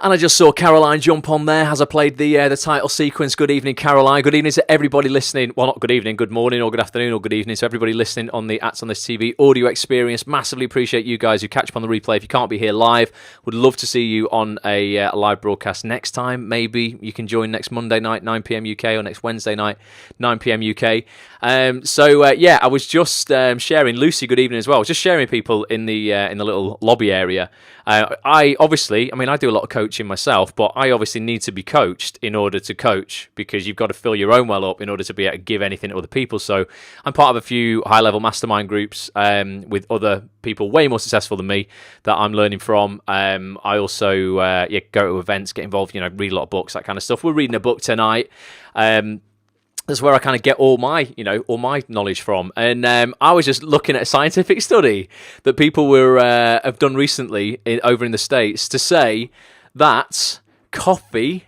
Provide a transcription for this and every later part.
And I just saw Caroline jump on there as I played the title sequence. Good evening, Caroline. Good evening to everybody listening. Well, not good evening, good morning or good afternoon or good evening to everybody listening on the Acts on This TV audio experience. Massively appreciate you guys who catch up on the replay. If you can't be here live, would love to see you on a live broadcast next time. Maybe you can join next Monday night, 9 p.m. UK, or next Wednesday night, 9 p.m. UK. I was just sharing. Lucy, good evening as well. I was just sharing people in the little lobby area. I do a lot of coaching myself, but I obviously need to be coached in order to coach, because you've got to fill your own well up in order to be able to give anything to other people. So I'm part of a few high-level mastermind groups with other people way more successful than me that I'm learning from. I also go to events, get involved, read a lot of books, that kind of stuff. We're reading a book tonight. That's where I kind of get all my knowledge from. And I was just looking at a scientific study that people have done recently over in the States to say that coffee,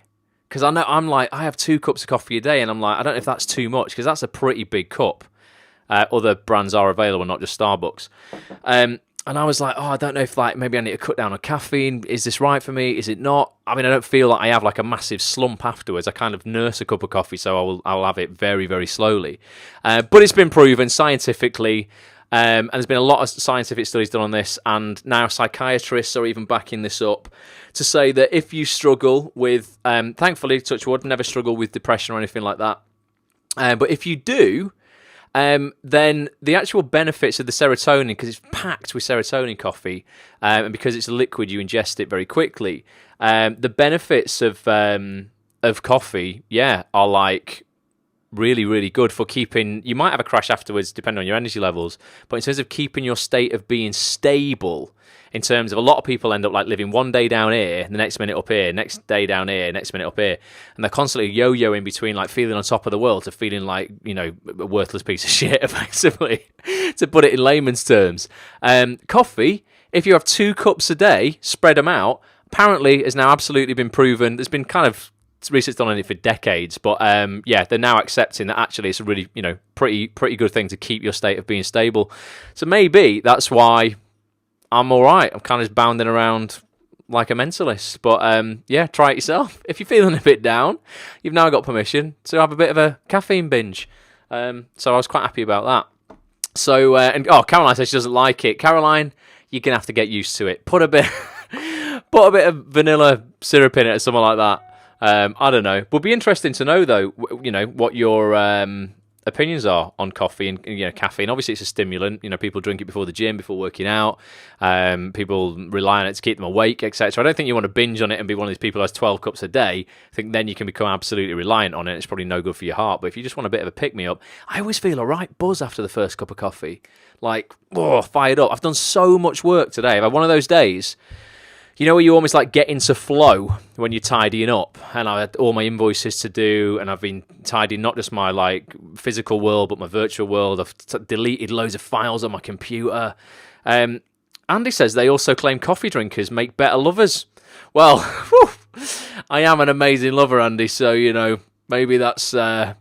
because I know I have 2 cups of coffee a day, and I'm like, I don't know if that's too much, because that's a pretty big cup. Other brands are available, not just Starbucks. And I was like, I don't know if maybe I need to cut down on caffeine. Is this right for me? Is it not? I mean, I don't feel like I have a massive slump afterwards. I kind of nurse a cup of coffee, so I'll have it very, very slowly. But it's been proven scientifically, and there's been a lot of scientific studies done on this, and now psychiatrists are even backing this up to say that if you struggle with, thankfully, touch wood, never struggle with depression or anything like that, but if you do, then the actual benefits of the serotonin, because it's packed with serotonin, coffee, and because it's a liquid, you ingest it very quickly. The benefits of coffee, are really, really good for keeping. You might have a crash afterwards, depending on your energy levels, but in terms of keeping your state of being stable, in terms of a lot of people end up living one day down here, the next minute up here, next day down here, next minute up here, and they're constantly yo-yoing between feeling on top of the world to feeling a worthless piece of shit, effectively, to put it in layman's terms. Coffee, if you have 2 cups a day, spread them out, apparently has now absolutely been proven. There's been kind of research done on it for decades, but they're now accepting that actually it's a really pretty good thing to keep your state of being stable. So maybe that's why I'm all right. I'm kind of bounding around like a mentalist. But try it yourself. If you're feeling a bit down, you've now got permission to have a bit of a caffeine binge. So I was quite happy about that. So Caroline says she doesn't like it. Caroline, you're gonna have to get used to it. Put a bit of vanilla syrup in it or something like that. I don't know. But it'd be interesting to know though. What your opinions are on coffee and caffeine. Obviously, it's a stimulant. People drink it before the gym, before working out. People rely on it to keep them awake, etc. I don't think you want to binge on it and be one of these people who has 12 cups a day. I think then you can become absolutely reliant on it. It's probably no good for your heart. But if you just want a bit of a pick-me-up, I always feel a right buzz after the first cup of coffee. Fired up. I've done so much work today. I've had one of those days, where you almost get into flow when you're tidying up. And I had all my invoices to do, and I've been tidying not just my physical world, but my virtual world. I've deleted loads of files on my computer. Andy says they also claim coffee drinkers make better lovers. Well, I am an amazing lover, Andy. So maybe that's the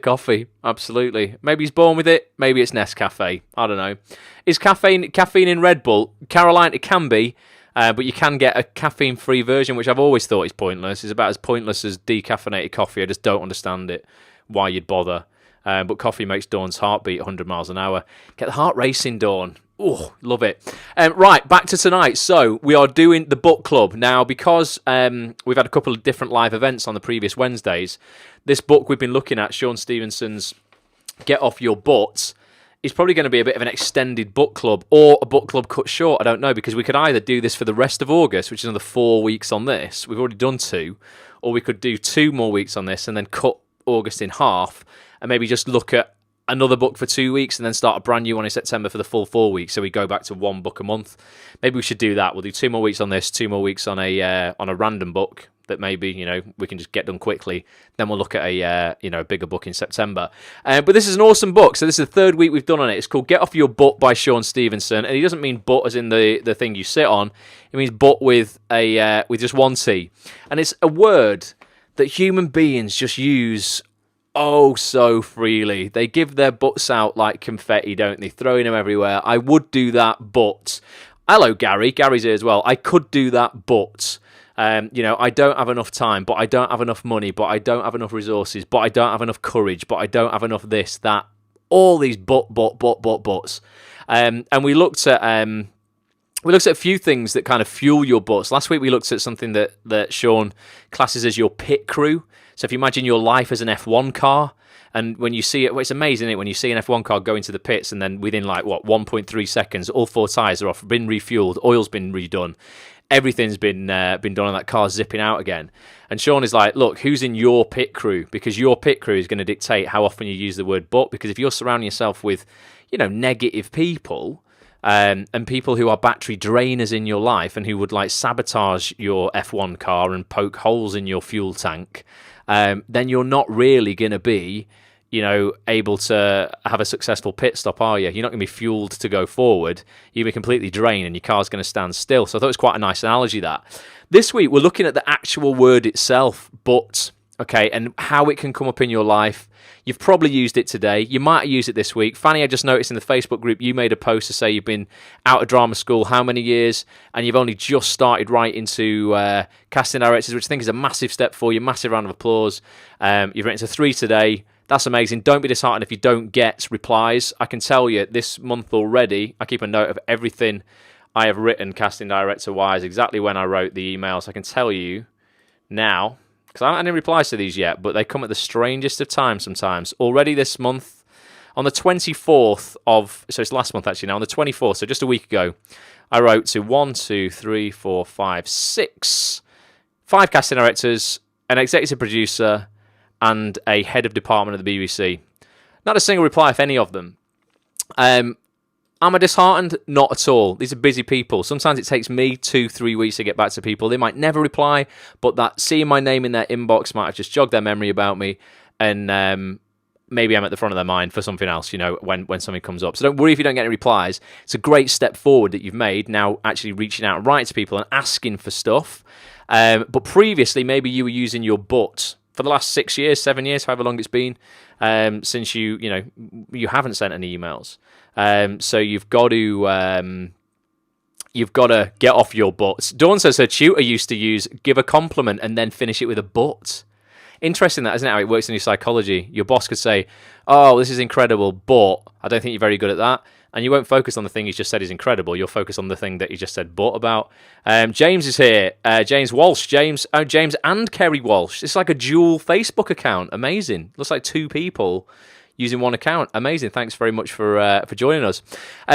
coffee. Absolutely. Maybe he's born with it. Maybe it's Nescafe. I don't know. Is caffeine in Red Bull? Caroline, it can be. But you can get a caffeine-free version, which I've always thought is pointless. It's about as pointless as decaffeinated coffee. I just don't understand it, why you'd bother. But coffee makes Dawn's heart beat 100 miles an hour. Get the heart racing, Dawn. Oh, love it. Right, back to tonight. So we are doing the book club. Now, because we've had a couple of different live events on the previous Wednesdays, this book we've been looking at, Sean Stephenson's Get Off Your Butt, is probably going to be a bit of an extended book club or a book club cut short. I don't know, because we could either do this for the rest of August, which is another 4 weeks on this. We've already done 2. Or we could do 2 more weeks on this and then cut August in half and maybe just look at another book for 2 weeks and then start a brand new one in September for the full 4 weeks. So we go back to 1 book a month. Maybe we should do that. We'll do 2 more weeks on this, 2 more weeks on a random book that maybe we can just get done quickly. Then we'll look at a bigger book in September. But this is an awesome book. So this is the 3rd week we've done on it. It's called Get Off Your Butt by Sean Stephenson, and he doesn't mean butt as in the thing you sit on. It means butt with just 1 T, and it's a word that human beings just use so freely. They give their butts out like confetti, don't they? Throwing them everywhere. I would do that, but hello, Gary. Gary's here as well. I could do that, but I don't have enough time, but I don't have enough money, but I don't have enough resources, but I don't have enough courage, but I don't have enough this, that, all these buts. And we looked at a few things that kind of fuel your buts. Last week we looked at something that Sean classes as your pit crew. So if you imagine your life as an F1 car, and when you see it, well, it's amazing, isn't it? When you see an F1 car go into the pits and then within 1.3 seconds, all 4 tyres are off, been refueled, oil's been redone, everything's been done, and that car's zipping out again. And Sean is like, look, who's in your pit crew? Because your pit crew is going to dictate how often you use the word but. Because if you're surrounding yourself with, negative people, and people who are battery drainers in your life and who would sabotage your F1 car and poke holes in your fuel tank, then you're not really going to be, able to have a successful pit stop, are you? You're not going to be fueled to go forward. You'll be completely drained and your car's going to stand still. So I thought it was quite a nice analogy, that. This week, we're looking at the actual word itself, but, okay, and how it can come up in your life. You've probably used it today. You might have used it this week. Fanny, I just noticed in the Facebook group, you made a post to say you've been out of drama school how many years, and you've only just started right into casting directors, which I think is a massive step for you. Massive round of applause. You've written to 3 today. That's amazing. Don't be disheartened if you don't get replies. I can tell you this month already, I keep a note of everything I have written casting director-wise, exactly when I wrote the emails. I can tell you now, because I haven't had any replies to these yet, but they come at the strangest of times sometimes. Already this month, on the 24th of... So it's last month, actually, now. On the 24th, so just a week ago, I wrote to 6... 5 casting directors, an executive producer, and a head of department at the BBC. Not a single reply of any of them. Am I disheartened? Not at all. These are busy people. Sometimes it takes me 2-3 weeks to get back to people. They might never reply, but that seeing my name in their inbox might have just jogged their memory about me, and maybe I'm at the front of their mind for something else, when something comes up. So don't worry if you don't get any replies. It's a great step forward that you've made, now actually reaching out and writing to people and asking for stuff. But previously, maybe you were using your but for the last 6 years, 7 years, however long it's been, since you haven't sent any emails. So you've got to get off your butts. Dawn says her tutor used to use give a compliment and then finish it with a but. Interesting that, isn't it, how it works in your psychology? Your boss could say, oh, this is incredible, but I don't think you're very good at that. And you won't focus on the thing he's just said is incredible. You'll focus on the thing that he just said but about. James is here. James Walsh. James and Kerry Walsh. It's like a dual Facebook account. Amazing. Looks like 2 people using one account. Amazing. Thanks very much for joining us.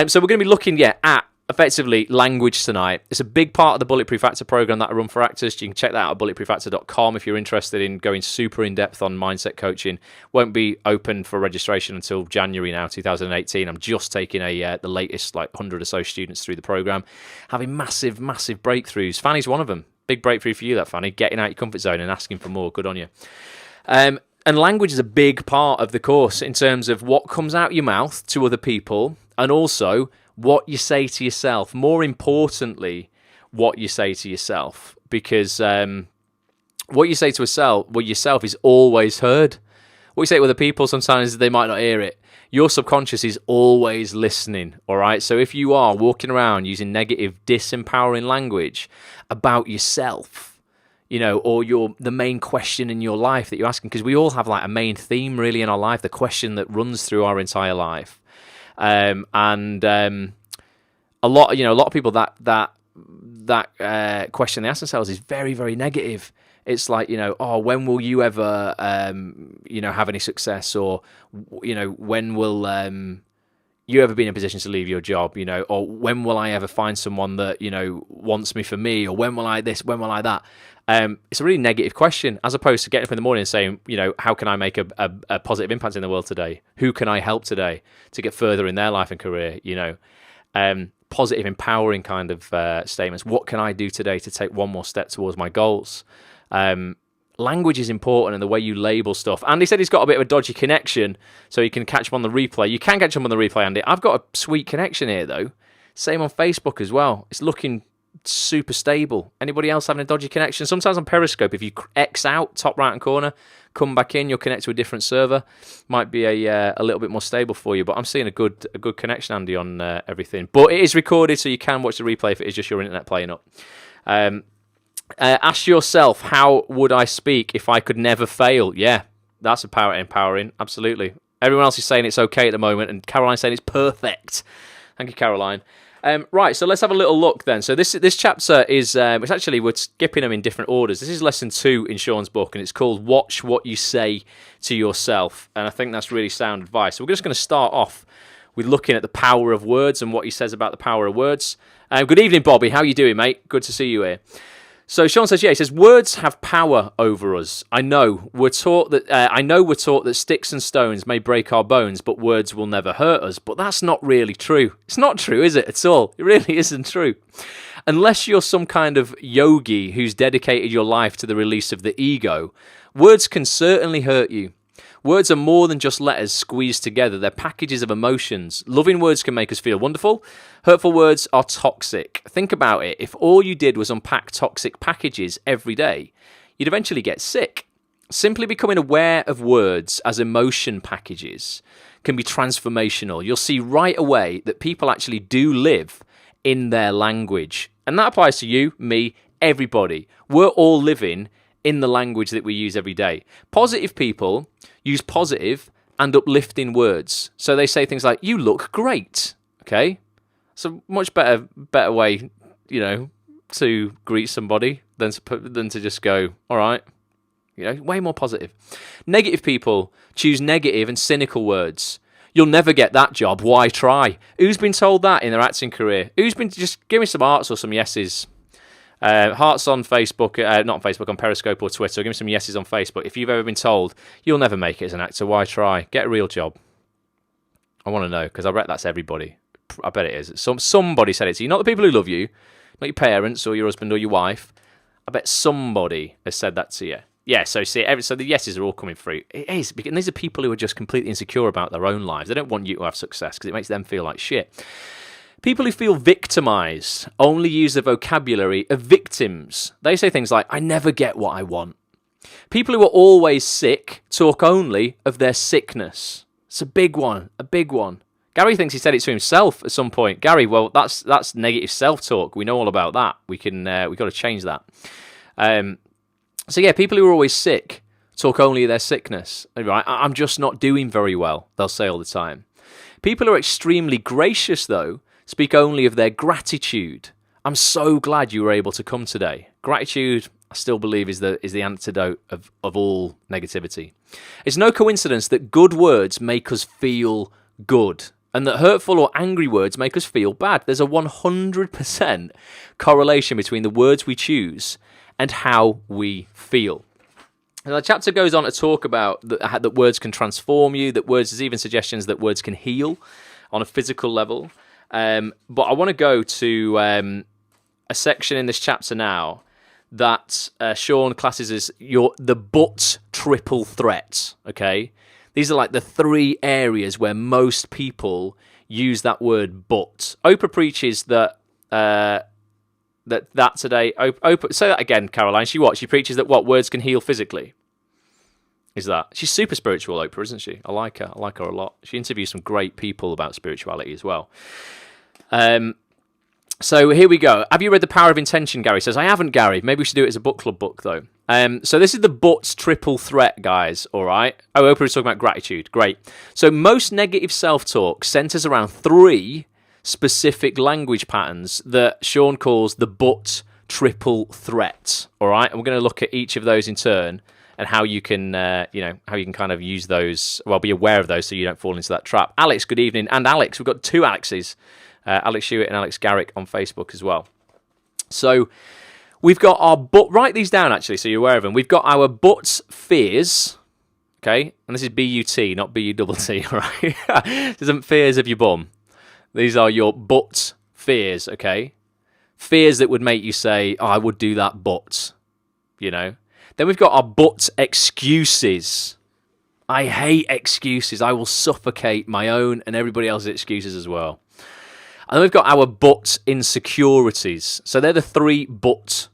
So we're going to be looking at effectively language tonight. It's a big part of the Bulletproof Actor program that I run for actors. You can check that out at bulletproofactor.com if you're interested in going super in-depth on mindset coaching. Won't be open for registration until January now, 2018. I'm just taking the latest 100 or so students through the program, having massive breakthroughs. Fanny's one of them. Big breakthrough for you, that, Fanny. Getting out your comfort zone and asking for more. Good on you. And language is a big part of the course in terms of what comes out your mouth to other people, and also what you say to yourself. More importantly, what you say to yourself, because what you say to yourself is always heard. What you say to other people, sometimes they might not hear it. Your subconscious is always listening, all right? So if you are walking around using negative, disempowering language about yourself, or the main question in your life that you're asking, because we all have a main theme really in our life, the question that runs through our entire life. A lot of people that question they ask themselves is very, very negative. It's like, when will you ever, have any success, or, when will you ever be in a position to leave your job, or when will I ever find someone that, wants me for me, or when will I this, when will I that? It's a really negative question, as opposed to getting up in the morning and saying, how can I make a positive impact in the world today? Who can I help today to get further in their life and career? Positive, empowering kind of statements. What can I do today to take one more step towards my goals? Language is important, and the way you label stuff. Andy said he's got a bit of a dodgy connection, so you can catch him on the replay. You can catch him on the replay, Andy. I've got a sweet connection here, though. Same on Facebook as well. It's looking super stable. Anybody else having a dodgy connection? Sometimes on Periscope, if you X out top right hand corner, come back in, you'll connect to a different server. Might be a little bit more stable for you, but I'm seeing a good connection, Andy, on everything. But it is recorded, so you can watch the replay if it is just your internet playing up. Ask yourself, how would I speak if I could never fail? Yeah, that's empowering. Absolutely. Everyone else is saying it's okay at the moment, and Caroline's saying it's perfect. Thank you, Caroline. Right, so let's have a little look then. So this chapter is, it's actually, we're skipping them in different orders. This is lesson 2 in Sean's book, and it's called Watch What You Say to Yourself. And I think that's really sound advice. So we're just going to start off with looking at the power of words and what he says about the power of words. Good evening, Bobby. How you doing, mate? Good to see you here. So Sean says, he says, words have power over us. I know we're taught that sticks and stones may break our bones, but words will never hurt us. But that's not really true. It's not true, is it, at all? It really isn't true. Unless you're some kind of yogi who's dedicated your life to the release of the ego, words can certainly hurt you. Words are more than just letters squeezed together. They're packages of emotions. Loving words can make us feel wonderful. Hurtful words are toxic. Think about it. If all you did was unpack toxic packages every day, you'd eventually get sick. Simply becoming aware of words as emotion packages can be transformational. You'll see right away that people actually do live in their language. And that applies to you, me, everybody. We're all living in the language that we use every day. Positive people use positive and uplifting words. So they say things like, you look great, okay? It's a much better way, to greet somebody than to just go, all right, way more positive. Negative people choose negative and cynical words. You'll never get that job, why try? Who's been told that in their acting career? Who's been, just give me some hearts or some yeses. Hearts on Facebook, not Facebook, on Periscope or Twitter. Give me some yeses on Facebook. If you've ever been told, you'll never make it as an actor, why try? Get a real job. I want to know, because I bet that's everybody. I bet it is. Somebody said it to you. Not the people who love you, not your parents or your husband or your wife. I bet somebody has said that to you. Yeah, so so the yeses are all coming through. It is, and these are people who are just completely insecure about their own lives. They don't want you to have success because it makes them feel like shit. People who feel victimized only use the vocabulary of victims. They say things like, I never get what I want. People who are always sick talk only of their sickness. It's a big one. Gary thinks he said it to himself at some point. Gary, well, that's negative self-talk. We know all about that. We got to change that. So yeah, people who are always sick talk only of their sickness. Right? I'm just not doing very well, they'll say all the time. People who are extremely gracious, though, speak only of their gratitude. I'm so glad you were able to come today. Gratitude, I still believe, is the antidote of all negativity. It's no coincidence that good words make us feel good, and that hurtful or angry words make us feel bad. There's a 100% correlation between the words we choose and how we feel. And the chapter goes on to talk about that words can transform you, that words, there's even suggestions that words can heal on a physical level. But I want to go to a section in this chapter now that Sean classes as the but triple threat, okay? These are like the 3 areas where most people use that word but. Oprah preaches that today. Oprah, say that again, Caroline. She preaches that words can heal physically. Is that? She's super spiritual, Oprah, isn't she? I like her. I like her a lot. She interviews some great people about spirituality as well. So here we go. Have you read The Power of Intention? Gary says, I haven't, Gary. Maybe we should do it as a book club book, though. So this is the but triple threat, guys, all right? Oh, Oprah is talking about gratitude. Great. So most negative self-talk centers around 3 specific language patterns that Sean calls the but triple threat, all right? And we're going to look at each of those in turn and how you can, kind of use those, be aware of those so you don't fall into that trap. Alex, good evening. And Alex, we've got 2 Alexes, Alex Hewitt and Alex Garrick on Facebook as well. So we've got our but, write these down actually so you're aware of them. We've got our but fears, okay? And this is B-U-T, not B-U-T-T, all right? This isn't fears of your bum. These are your but fears, okay? Fears that would make you say, I would do that, but, Then we've got our but excuses. I hate excuses. I will suffocate my own and everybody else's excuses as well. And then we've got our but insecurities. So they're the 3 but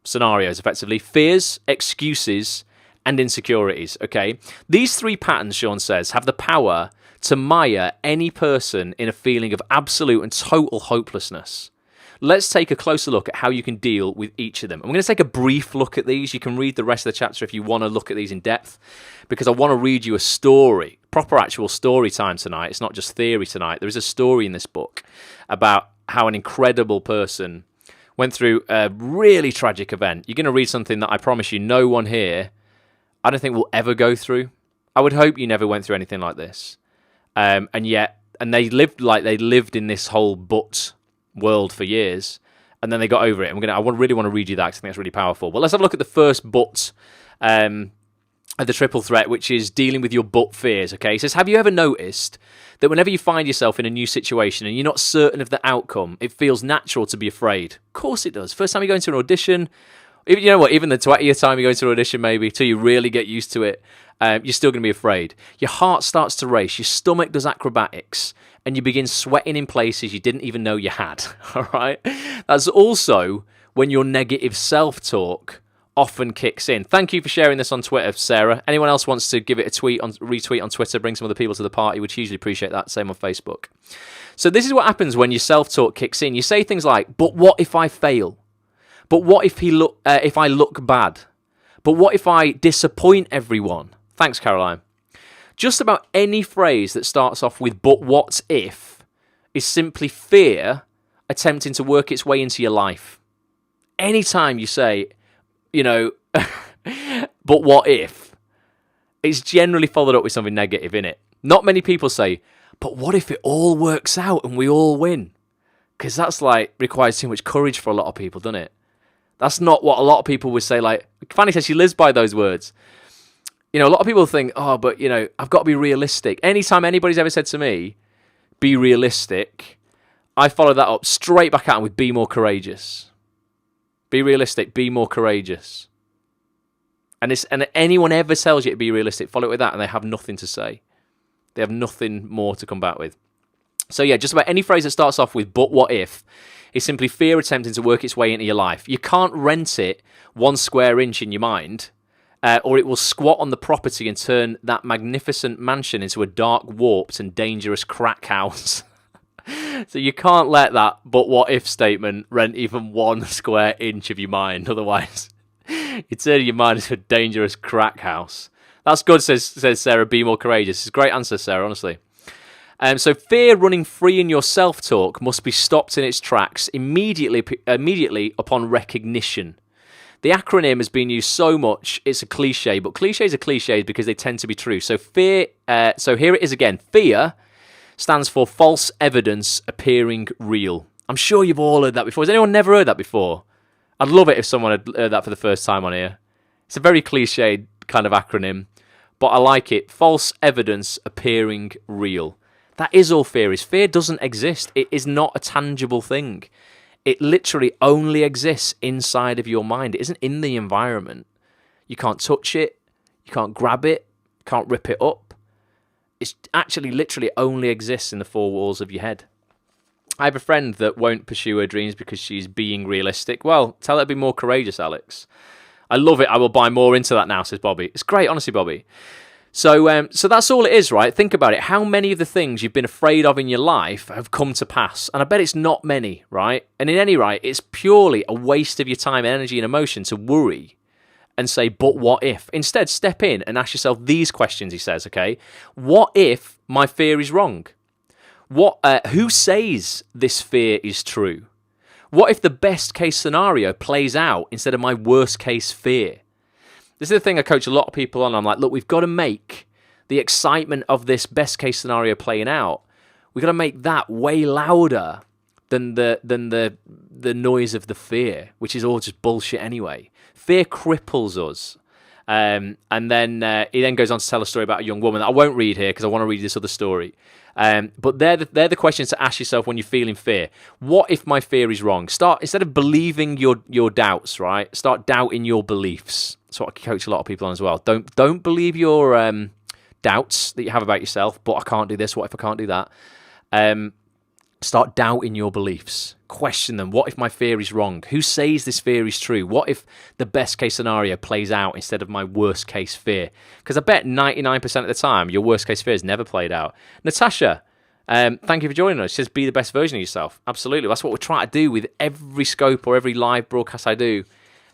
scenarios, effectively. Fears, excuses, and insecurities, okay? These 3 patterns, Sean says, have the power to mire any person in a feeling of absolute and total hopelessness. let's take a closer look at how you can deal with each of them. I'm going to take a brief look at these. You can read the rest of the chapter if you want to look at these in depth, because I want to read you a story, proper actual story time tonight. It's not just theory tonight. There is a story in this book about how an incredible person went through a really tragic event. You're going to read something that I promise you no one here, I don't think will ever go through. I would hope you never went through anything like this. And they lived in this whole but world for years, and then they got over it. I really want to read you that because I think it's really powerful. But let's have a look at the first but of the triple threat, which is dealing with your but fears. Okay, it says, have you ever noticed that whenever you find yourself in a new situation and you're not certain of the outcome, it feels natural to be afraid? Of course it does. First time you go into an audition, even the 20th time you go into an audition, maybe, till you really get used to it, you're still going to be afraid. Your heart starts to race, your stomach does acrobatics, and you begin sweating in places you didn't even know you had. All right? That's also when your negative self-talk often kicks in. Thank you for sharing this on Twitter, Sarah. Anyone else wants to give it a retweet on Twitter, bring some other people to the party, would hugely appreciate that. Same on Facebook. So this is what happens when your self-talk kicks in. You say things like, but what if I fail? But what if if I look bad? But what if I disappoint everyone? Thanks, Caroline. Just about any phrase that starts off with but what if is simply fear attempting to work its way into your life. Anytime you say, but what if, it's generally followed up with something negative in it. Not many people say, but what if it all works out and we all win? Because that's requires too much courage for a lot of people, doesn't it? That's not what a lot of people would say. Fanny says she lives by those words. A lot of people think, I've got to be realistic. Anytime anybody's ever said to me, be realistic, I follow that up straight back at them with be more courageous. Be realistic, be more courageous. And anyone ever tells you to be realistic, follow it with that, and they have nothing to say. They have nothing more to come back with. So yeah, just about any phrase that starts off with but what if is simply fear attempting to work its way into your life. You can't rent it 1 square inch in your mind, or it will squat on the property and turn that magnificent mansion into a dark, warped and dangerous crack house. So you can't let that but what if statement rent even 1 square inch of your mind, otherwise you turn your mind into a dangerous crack house. That's good, says Sarah, be more courageous. It's a great answer, Sarah, honestly. So fear running free in your self-talk must be stopped in its tracks immediately upon recognition. The acronym has been used so much, it's a cliche, but cliches are cliches because they tend to be true. So fear. So here it is again. Fear stands for false evidence appearing real. I'm sure you've all heard that before. Has anyone never heard that before? I'd love it if someone had heard that for the first time on here. It's a very cliched kind of acronym, but I like it. False evidence appearing real. That is all fear is. Fear doesn't exist. It is not a tangible thing. It literally only exists inside of your mind. It isn't in the environment. You can't touch it. You can't grab it. You can't rip it up. It's actually literally only exists in the 4 walls of your head. I have a friend that won't pursue her dreams because she's being realistic. Well, tell her to be more courageous, Alex. I love it. I will buy more into that now, says Bobby. It's great, honestly, Bobby. So that's all it is, right? Think about it. How many of the things you've been afraid of in your life have come to pass? And I bet it's not many, right? And in any right, it's purely a waste of your time, energy, and emotion to worry and say, but what if? Instead, step in and ask yourself these questions, he says, okay? What if my fear is wrong? Who says this fear is true? What if the best case scenario plays out instead of my worst case fear? This is the thing I coach a lot of people on. I'm like, look, we've got to make the excitement of this best case scenario playing out. We've got to make that way louder than the noise of the fear, which is all just bullshit anyway. Fear cripples us. And then he then goes on to tell a story about a young woman that I won't read here because I want to read this other story. But they're the questions to ask yourself when you're feeling fear. What if my fear is wrong? Instead of believing your doubts, right? Start doubting your beliefs. That's what I coach a lot of people on as well. Don't believe your doubts that you have about yourself. But I can't do this. What if I can't do that? Start doubting your beliefs. Question them. What if my fear is wrong? Who says this fear is true? What if the best case scenario plays out instead of my worst case fear? Because I bet 99% of the time your worst case fear has never played out. Natasha, Thank you for joining us. She says, be the best version of yourself. Absolutely. That's what we're trying to do with every scope or every live broadcast I do,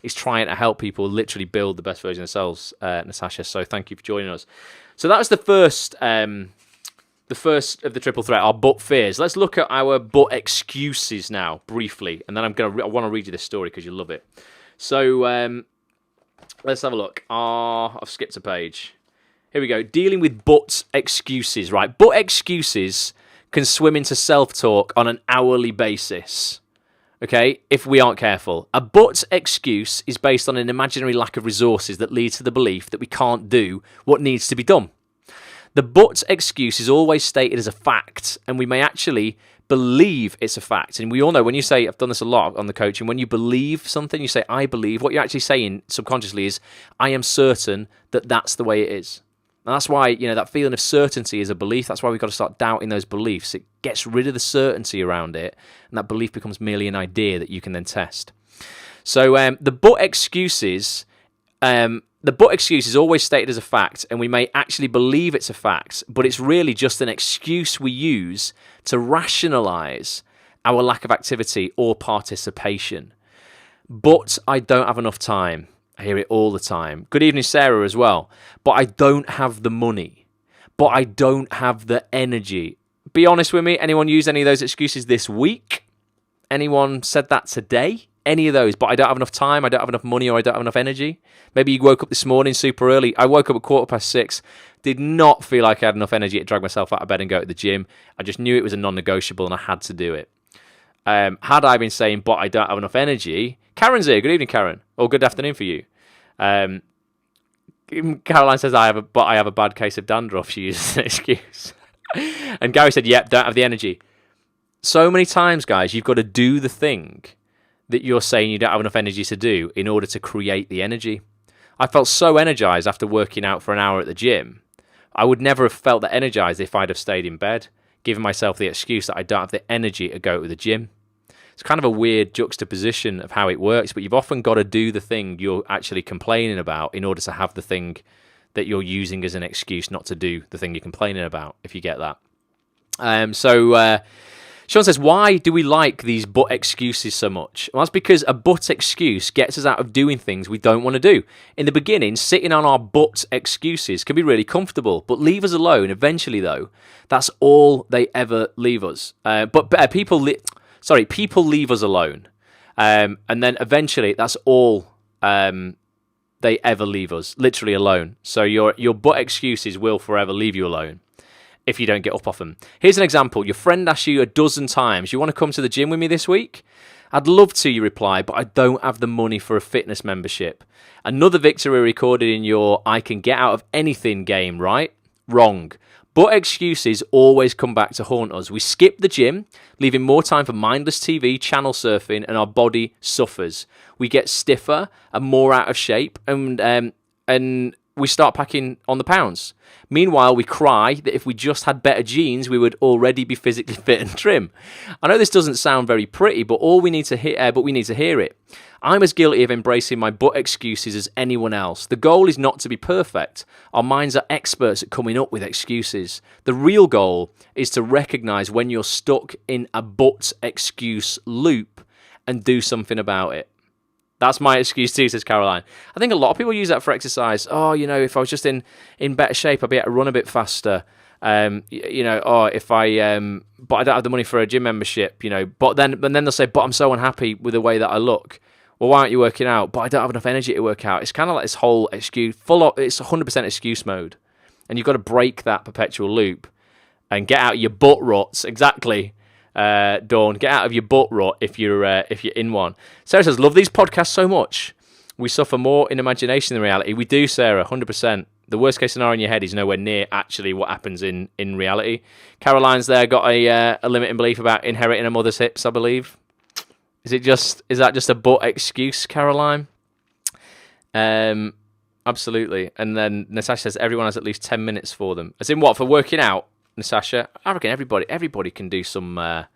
is trying to help people literally build the best version of themselves, Natasha. So thank you for joining us. So that was the first of the triple threat, our butt fears. Let's look at our butt excuses now, briefly. And then I want to read you this story because you love it. So let's have a look. I've skipped a page. Here we go. Dealing with butt excuses, right? Butt excuses can swim into self-talk on an hourly basis. Okay, if we aren't careful. A but excuse is based on an imaginary lack of resources that leads to the belief that we can't do what needs to be done. The but excuse is always stated as a fact, and we may actually believe it's a fact. And we all know when you say, I've done this a lot on the coaching, when you believe something, you say, I believe, what you're actually saying subconsciously is, I am certain that that's the way it is. And that's why, that feeling of certainty is a belief. That's why we've got to start doubting those beliefs. It gets rid of the certainty around it, and that belief becomes merely an idea that you can then test. So the but excuse is always stated as a fact, and we may actually believe it's a fact, but it's really just an excuse we use to rationalize our lack of activity or participation. But I don't have enough time. I hear it all the time. Good evening, Sarah, as well. But I don't have the money. But I don't have the energy. Be honest with me. Anyone use any of those excuses this week? Anyone said that today? Any of those? But I don't have enough time, I don't have enough money, or I don't have enough energy? Maybe you woke up this morning super early. I woke up at 6:15. Did not feel like I had enough energy to drag myself out of bed and go to the gym. I just knew it was a non-negotiable and I had to do it. Had I been saying, but I don't have enough energy... Karen's here. Good evening, Karen. Or good afternoon for you. Caroline says, I have a bad case of dandruff. She uses an excuse. And Gary said, yep, don't have the energy. So many times, guys, you've got to do the thing that you're saying you don't have enough energy to do in order to create the energy. I felt so energized after working out for an hour at the gym. I would never have felt that energized if I'd have stayed in bed, giving myself the excuse that I don't have the energy to go to the gym. It's kind of a weird juxtaposition of how it works, but you've often got to do the thing you're actually complaining about in order to have the thing that you're using as an excuse not to do the thing you're complaining about, if you get that. Sean says, why do we like these but excuses so much? Well, that's because a but excuse gets us out of doing things we don't want to do. In the beginning, sitting on our but excuses can be really comfortable, but leave us alone. Eventually, though, that's all they ever leave us. People leave us alone. And then eventually, that's all they ever leave us, literally alone. So your but excuses will forever leave you alone if you don't get up off them. Here's an example. Your friend asks you a dozen times, you want to come to the gym with me this week? I'd love to, you reply, but I don't have the money for a fitness membership. Another victory recorded in your I can get out of anything game, right? Wrong. But excuses always come back to haunt us. We skip the gym, leaving more time for mindless TV, channel surfing, and our body suffers. We get stiffer and more out of shape, and we start packing on the pounds. Meanwhile, we cry that if we just had better genes, we would already be physically fit and trim. I know this doesn't sound very pretty, but we need to hear it. I'm as guilty of embracing my but excuses as anyone else. The goal is not to be perfect. Our minds are experts at coming up with excuses. The real goal is to recognize when you're stuck in a but excuse loop and do something about it. That's my excuse too, says Caroline. I think a lot of people use that for exercise. Oh, if I was just in better shape, I'd be able to run a bit faster. But I don't have the money for a gym membership, But then they'll say, but I'm so unhappy with the way that I look. Well, why aren't you working out? But I don't have enough energy to work out. It's kind of like this whole excuse, it's 100% excuse mode. And you've got to break that perpetual loop and get out your butt ruts. Exactly. Dawn, get out of your butt rut if you're in one. Sarah says, love these podcasts so much. We suffer more in imagination than reality. We do, Sarah, 100%. The worst case scenario in your head is nowhere near actually what happens in reality. Caroline's there got a limiting belief about inheriting a mother's hips, I believe. Is that just a but excuse, Caroline? Absolutely. And then Natasha says everyone has at least 10 minutes for them. As in what, for working out? Natasha, I reckon everybody can do some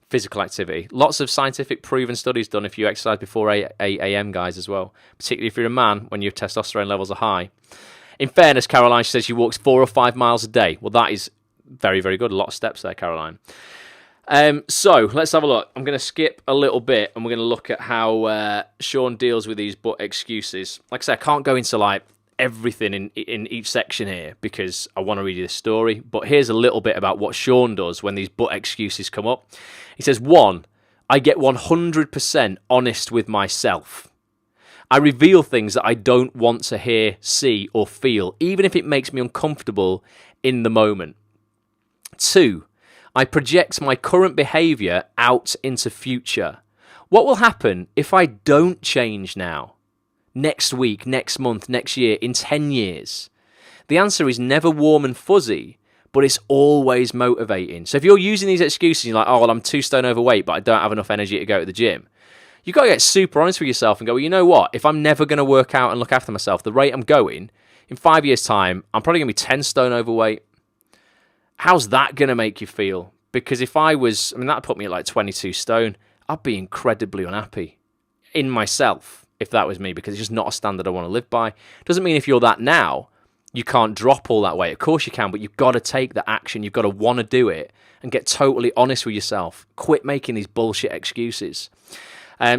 physical activity. Lots of scientific proven studies done if you exercise before 8 a.m., guys, as well. Particularly if you're a man, when your testosterone levels are high. In fairness, Caroline, she says she walks 4 or 5 miles a day. Well, that is Very, very good. A lot of steps there, Caroline. So let's have a look. I'm going to skip a little bit and we're going to look at how Sean deals with these but excuses. Like I said, I can't go into like everything in each section here because I want to read you this story. But here's a little bit about what Sean does when these but excuses come up. He says, 1, I get 100% honest with myself. I reveal things that I don't want to hear, see, or feel, even if it makes me uncomfortable in the moment. 2, I project my current behaviour out into future. What will happen if I don't change now? Next week, next month, next year, in 10 years? The answer is never warm and fuzzy, but it's always motivating. So if you're using these excuses, you're like, oh, well, I'm 2 stone overweight, but I don't have enough energy to go to the gym. You've got to get super honest with yourself and go, well, you know what? If I'm never going to work out and look after myself the rate I'm going, in 5 years' time, I'm probably going to be 10 stone overweight. How's that going to make you feel? Because if that put me at like 22 stone, I'd be incredibly unhappy in myself if that was me, because it's just not a standard I want to live by. Doesn't mean if you're that now, you can't drop all that weight. Of course you can, but you've got to take the action. You've got to want to do it and get totally honest with yourself. Quit making these bullshit excuses.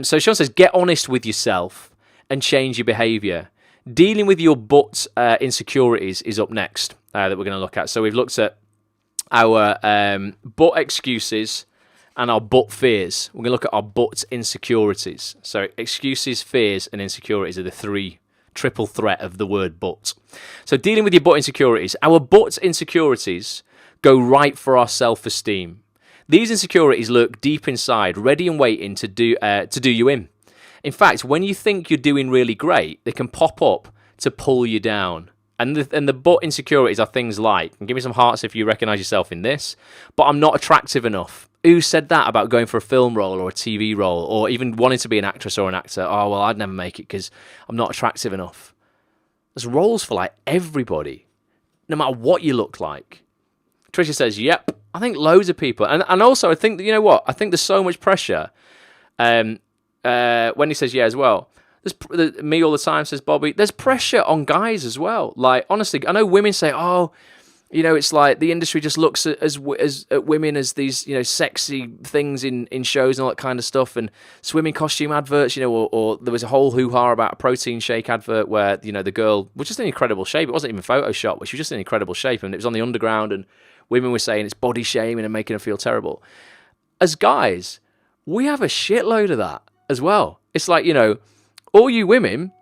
So Sean says, get honest with yourself and change your behaviour. Dealing with your but insecurities is up next that we're going to look at. So we've looked at our but excuses and our but fears. We're going to look at our but insecurities. So excuses, fears, and insecurities are the triple threat of the word but. So dealing with your but insecurities. Our but insecurities go right for our self-esteem. These insecurities lurk deep inside, ready and waiting to do you in. In fact, when you think you're doing really great, they can pop up to pull you down. And the but insecurities are things like, and give me some hearts if you recognise yourself in this, but I'm not attractive enough. Who said that about going for a film role or a TV role or even wanting to be an actress or an actor? Oh, well, I'd never make it because I'm not attractive enough. There's roles for like everybody, no matter what you look like. Tricia says, yep. I think loads of people. And also, I think that, you know what? I think there's so much pressure. Wendy says, yeah, as well. There's me all the time, says Bobby. There's pressure on guys as well. Like, honestly, I know women say, oh, you know, it's like the industry just looks at women as these, you know, sexy things in shows and all that kind of stuff, and swimming costume adverts, you know, or there was a whole hoo-ha about a protein shake advert where, you know, the girl was just in incredible shape. It wasn't even Photoshop, but she was just in incredible shape, and it was on the underground, and women were saying it's body shaming and making her feel terrible. As guys, we have a shitload of that as well. It's like, you know, all you women,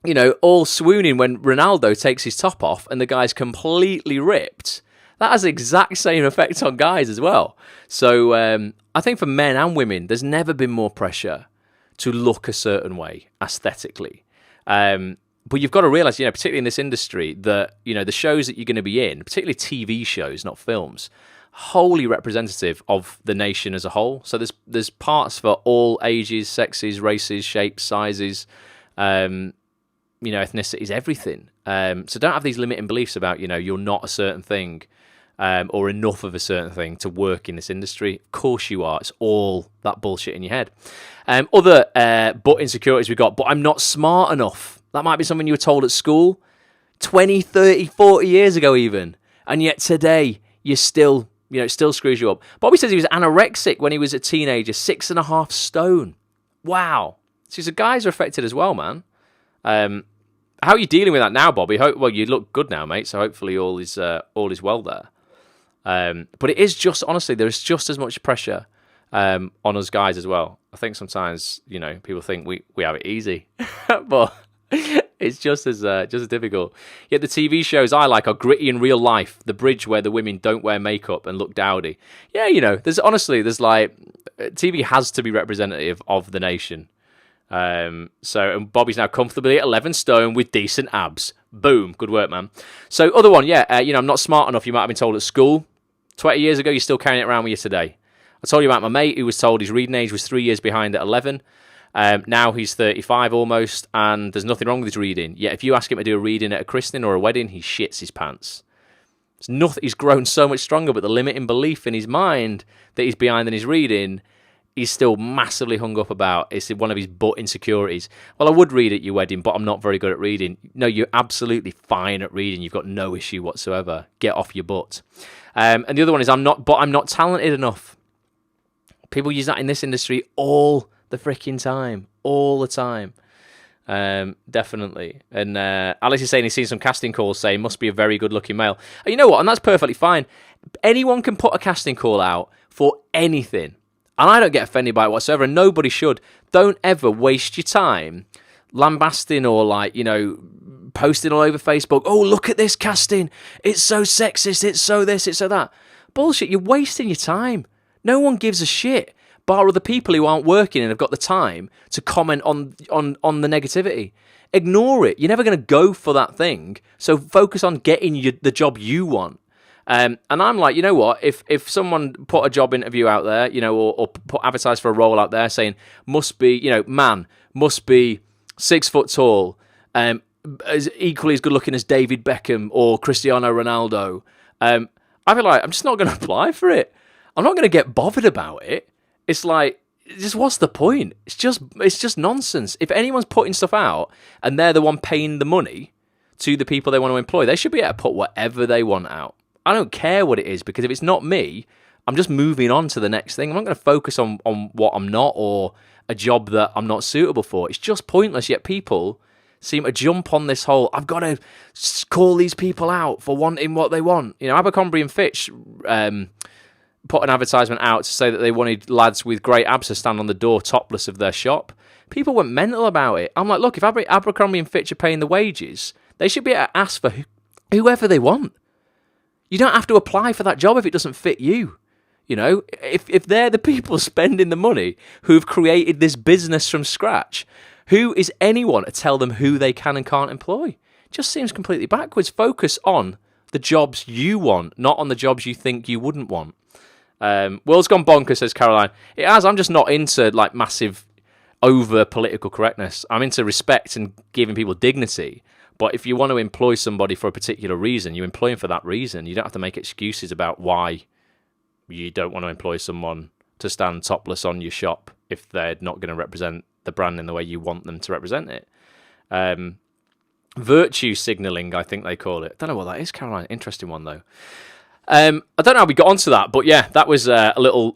you know, all swooning when Ronaldo takes his top off and the guy's completely ripped. That has the exact same effect on guys as well. So I think for men and women, there's never been more pressure to look a certain way aesthetically. But you've got to realise, you know, particularly in this industry, that, you know, the shows that you're going to be in, particularly TV shows, not films, wholly representative of the nation as a whole. So there's parts for all ages, sexes, races, shapes, sizes, you know, ethnicities, everything. So don't have these limiting beliefs about, you know, you're not a certain thing or enough of a certain thing to work in this industry. Of course you are. It's all that bullshit in your head. Other but insecurities we've got, but I'm not smart enough. That might be something you were told at school 20, 30, 40 years ago even. And yet today, you're still, you know, it still screws you up. Bobby says he was anorexic when he was a teenager, 6.5 stone. Wow. So the guys are affected as well, man. How are you dealing with that now, Bobby? Well, you look good now, mate, so hopefully all is well there. But it is just, honestly, there is just as much pressure on us guys as well. I think sometimes, you know, people think we have it easy, but it's just as difficult. Yet the TV shows I like are gritty in real life. The Bridge, where the women don't wear makeup and look dowdy. Yeah, you know, there's like, TV has to be representative of the nation. And Bobby's now comfortably at 11 stone with decent abs. Boom. Good work, man. So other one, yeah, you know, I'm not smart enough. You might have been told at school 20 years ago. You're still carrying it around with you today. I told you about my mate who was told his reading age was 3 years behind at 11. Now he's 35 almost, and there's nothing wrong with his reading. Yet if you ask him to do a reading at a christening or a wedding, he shits his pants. It's nothing. He's grown so much stronger, but the limiting belief in his mind that he's behind in his reading, he's still massively hung up about. It's one of his butt insecurities. Well, I would read at your wedding, but I'm not very good at reading. No, you're absolutely fine at reading. You've got no issue whatsoever. Get off your butt. And the other one is I'm not talented enough. People use that in this industry all the freaking time. All the time. Definitely. And Alex is saying he's seen some casting calls saying must be a very good looking male. And you know what? And that's perfectly fine. Anyone can put a casting call out for anything. And I don't get offended by it whatsoever, and nobody should. Don't ever waste your time lambasting or, like, you know, posting all over Facebook, oh, look at this casting. It's so sexist. It's so this. It's so that. Bullshit. You're wasting your time. No one gives a shit, bar other people who aren't working and have got the time to comment on the negativity. Ignore it. You're never going to go for that thing, so focus on getting the job you want. And I'm like, you know what? If someone put a job interview out there, you know, or put advertise for a role out there saying must be, you know, man must be 6 foot tall, as equally as good looking as David Beckham or Cristiano Ronaldo, I feel like I'm just not going to apply for it. I'm not going to get bothered about it. It's like, just what's the point? It's just nonsense. If anyone's putting stuff out and they're the one paying the money to the people they want to employ, they should be able to put whatever they want out. I don't care what it is, because if it's not me, I'm just moving on to the next thing. I'm not going to focus on what I'm not or a job that I'm not suitable for. It's just pointless, yet people seem to jump on this whole, I've got to call these people out for wanting what they want. You know, Abercrombie and Fitch put an advertisement out to say that they wanted lads with great abs to stand on the door topless of their shop. People went mental about it. I'm like, look, if Abercrombie and Fitch are paying the wages, they should be able to ask for whoever they want. You don't have to apply for that job if it doesn't fit you. You know, if they're the people spending the money who've created this business from scratch, who is anyone to tell them who they can and can't employ? It just seems completely backwards. Focus on the jobs you want, not on the jobs you think you wouldn't want. World's gone bonkers, says Caroline. It has. I'm just not into, like, massive over political correctness. I'm into respect and giving people dignity. But if you want to employ somebody for a particular reason, you employ them for that reason. You don't have to make excuses about why you don't want to employ someone to stand topless on your shop if they're not going to represent the brand in the way you want them to represent it. Virtue signalling, I think they call it. I don't know what that is, Caroline. Interesting one, though. I don't know how we got onto that, but yeah, that was a little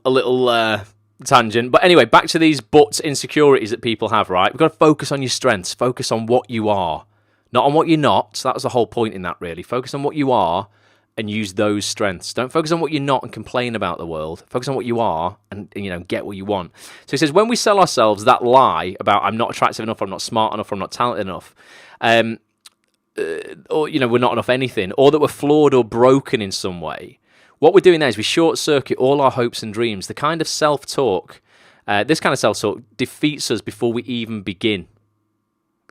tangent. But anyway, back to these butt insecurities that people have, right? We've got to focus on your strengths. Focus on what you are. Not on what you're not. So that was the whole point in that, really. Focus on what you are and use those strengths. Don't focus on what you're not and complain about the world. Focus on what you are and you know, get what you want. So he says, when we sell ourselves that lie about I'm not attractive enough, or I'm not smart enough, or I'm not talented enough, or, you know, we're not enough anything, or that we're flawed or broken in some way, what we're doing there is we short circuit all our hopes and dreams. The kind of self-talk, this kind of self-talk defeats us before we even begin.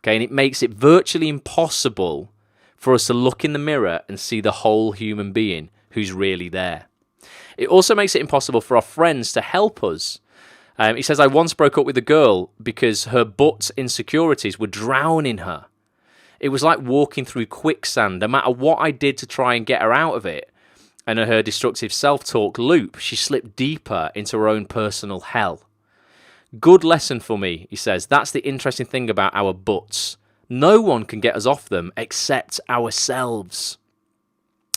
Okay, and it makes it virtually impossible for us to look in the mirror and see the whole human being who's really there. It also makes it impossible for our friends to help us. He says, I once broke up with a girl because her butt insecurities were drowning her. It was like walking through quicksand. No matter what I did to try and get her out of it, and her destructive self-talk loop, she slipped deeper into her own personal hell. Good lesson for me, he says. That's the interesting thing about our butts. No one can get us off them except ourselves.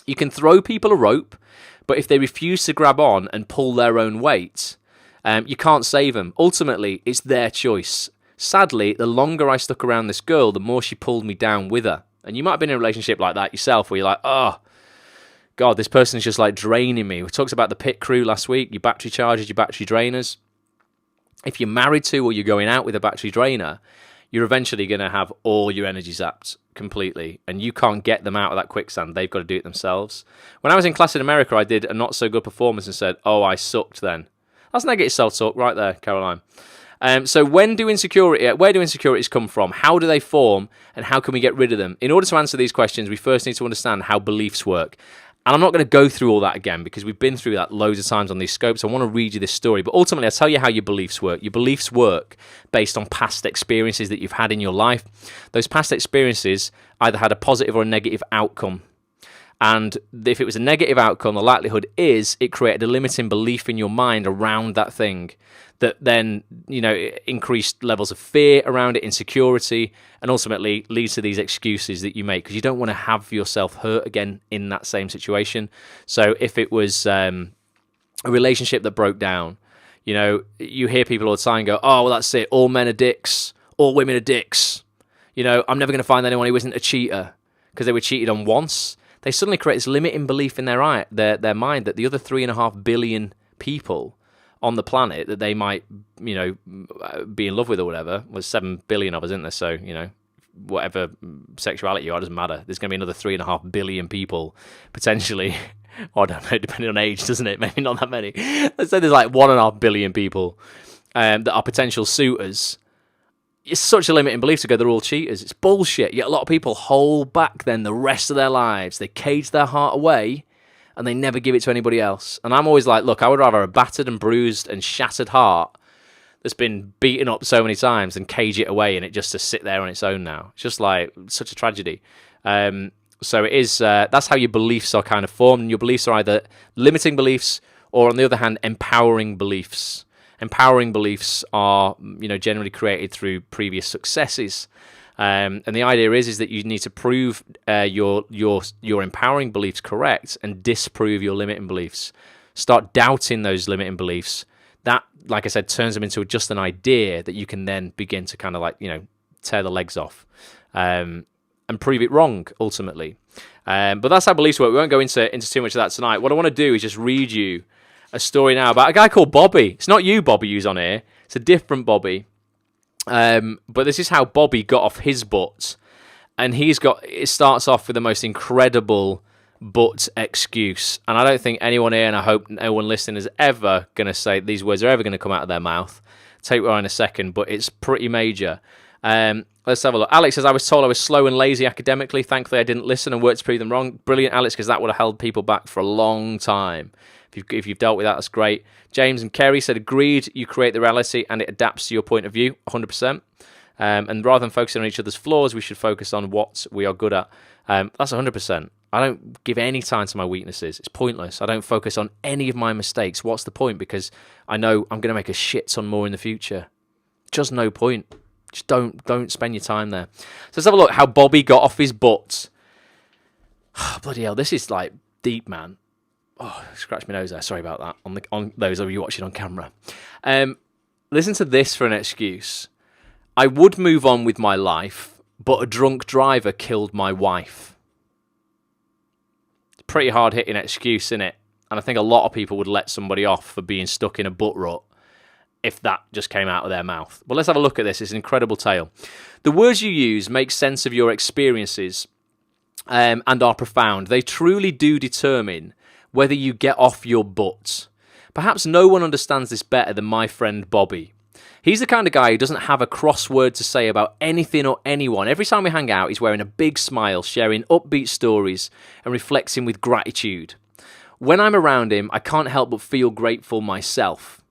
You can throw people a rope, but if they refuse to grab on and pull their own weight, you can't save them. Ultimately, it's their choice. Sadly, the longer I stuck around this girl, the more she pulled me down with her. And you might have been in a relationship like that yourself, where you're like, oh, God, this person's just like draining me. We talked about the pit crew last week, your battery chargers, your battery drainers. If you're married to or you're going out with a battery drainer, you're eventually going to have all your energy zapped completely, and you can't get them out of that quicksand. They've got to do it themselves. When I was in class in America, I did a not-so-good performance and said, oh, I sucked then. That's negative self-talk right there, Caroline. So where do insecurities come from? How do they form? And how can we get rid of them? In order to answer these questions, we first need to understand how beliefs work. And I'm not going to go through all that again because we've been through that loads of times on these scopes. I want to read you this story. But ultimately, I'll tell you how your beliefs work. Your beliefs work based on past experiences that you've had in your life. Those past experiences either had a positive or a negative outcome. And if it was a negative outcome, the likelihood is it created a limiting belief in your mind around that thing that then, increased levels of fear around it, insecurity, and ultimately leads to these excuses that you make because you don't want to have yourself hurt again in that same situation. So if it was a relationship that broke down, you hear people all the time go, oh, well, that's it. All men are dicks. All women are dicks. I'm never going to find anyone who isn't a cheater because they were cheated on once. They suddenly create this limiting belief in their mind that the other 3.5 billion people on the planet that they might, be in love with or whatever, was 7 billion of us, isn't there? So, whatever sexuality you are, doesn't matter. There's going to be another 3.5 billion people potentially. I don't know, depending on age, doesn't it? Maybe not that many. Let's say there's like 1.5 billion people that are potential suitors. It's such a limiting belief to go, they're all cheaters. It's bullshit. Yet a lot of people hold back then the rest of their lives. They cage their heart away and they never give it to anybody else. And I'm always like, look, I would rather a battered and bruised and shattered heart that's been beaten up so many times than cage it away and it just to sit there on its own now. It's just like such a tragedy. So it is, that's how your beliefs are kind of formed. And your beliefs are either limiting beliefs or, on the other hand, empowering beliefs. Empowering beliefs are, generally created through previous successes, and the idea is that you need to prove your empowering beliefs correct and disprove your limiting beliefs. Start doubting those limiting beliefs. That, like I said, turns them into just an idea that you can then begin to kind of like tear the legs off, and prove it wrong ultimately. But that's how beliefs work. We won't go into too much of that tonight. What I want to do is just read you a story now about a guy called Bobby. It's not you, Bobby, who's on here. It's a different Bobby. But this is how Bobby got off his butt. And it starts off with the most incredible butt excuse. And I don't think anyone here, and I hope no one listening is ever going to say these words are ever going to come out of their mouth. Take one in a second, but it's pretty major. Let's have a look. Alex says, I was told I was slow and lazy academically. Thankfully, I didn't listen and worked to prove them wrong. Brilliant, Alex, because that would have held people back for a long time. If you've dealt with that, that's great. James and Kerry said, agreed, you create the reality and it adapts to your point of view, 100%. And rather than focusing on each other's flaws, we should focus on what we are good at. That's 100%. I don't give any time to my weaknesses. It's pointless. I don't focus on any of my mistakes. What's the point? Because I know I'm going to make a shit ton more in the future. Just no point. Just don't spend your time there. So let's have a look how Bobby got off his butt. Oh, bloody hell, this is like deep, man. Oh, scratch my nose there. Sorry about that. On those of you watching on camera. Listen to this for an excuse. I would move on with my life, but a drunk driver killed my wife. It's a pretty hard-hitting excuse, isn't it? And I think a lot of people would let somebody off for being stuck in a butt rut if that just came out of their mouth. But let's have a look at this. It's an incredible tale. The words you use make sense of your experiences and are profound. They truly do determine whether you get off your butt. Perhaps no one understands this better than my friend Bobby. He's the kind of guy who doesn't have a cross word to say about anything or anyone. Every time we hang out, he's wearing a big smile, sharing upbeat stories and reflecting with gratitude. When I'm around him, I can't help but feel grateful myself.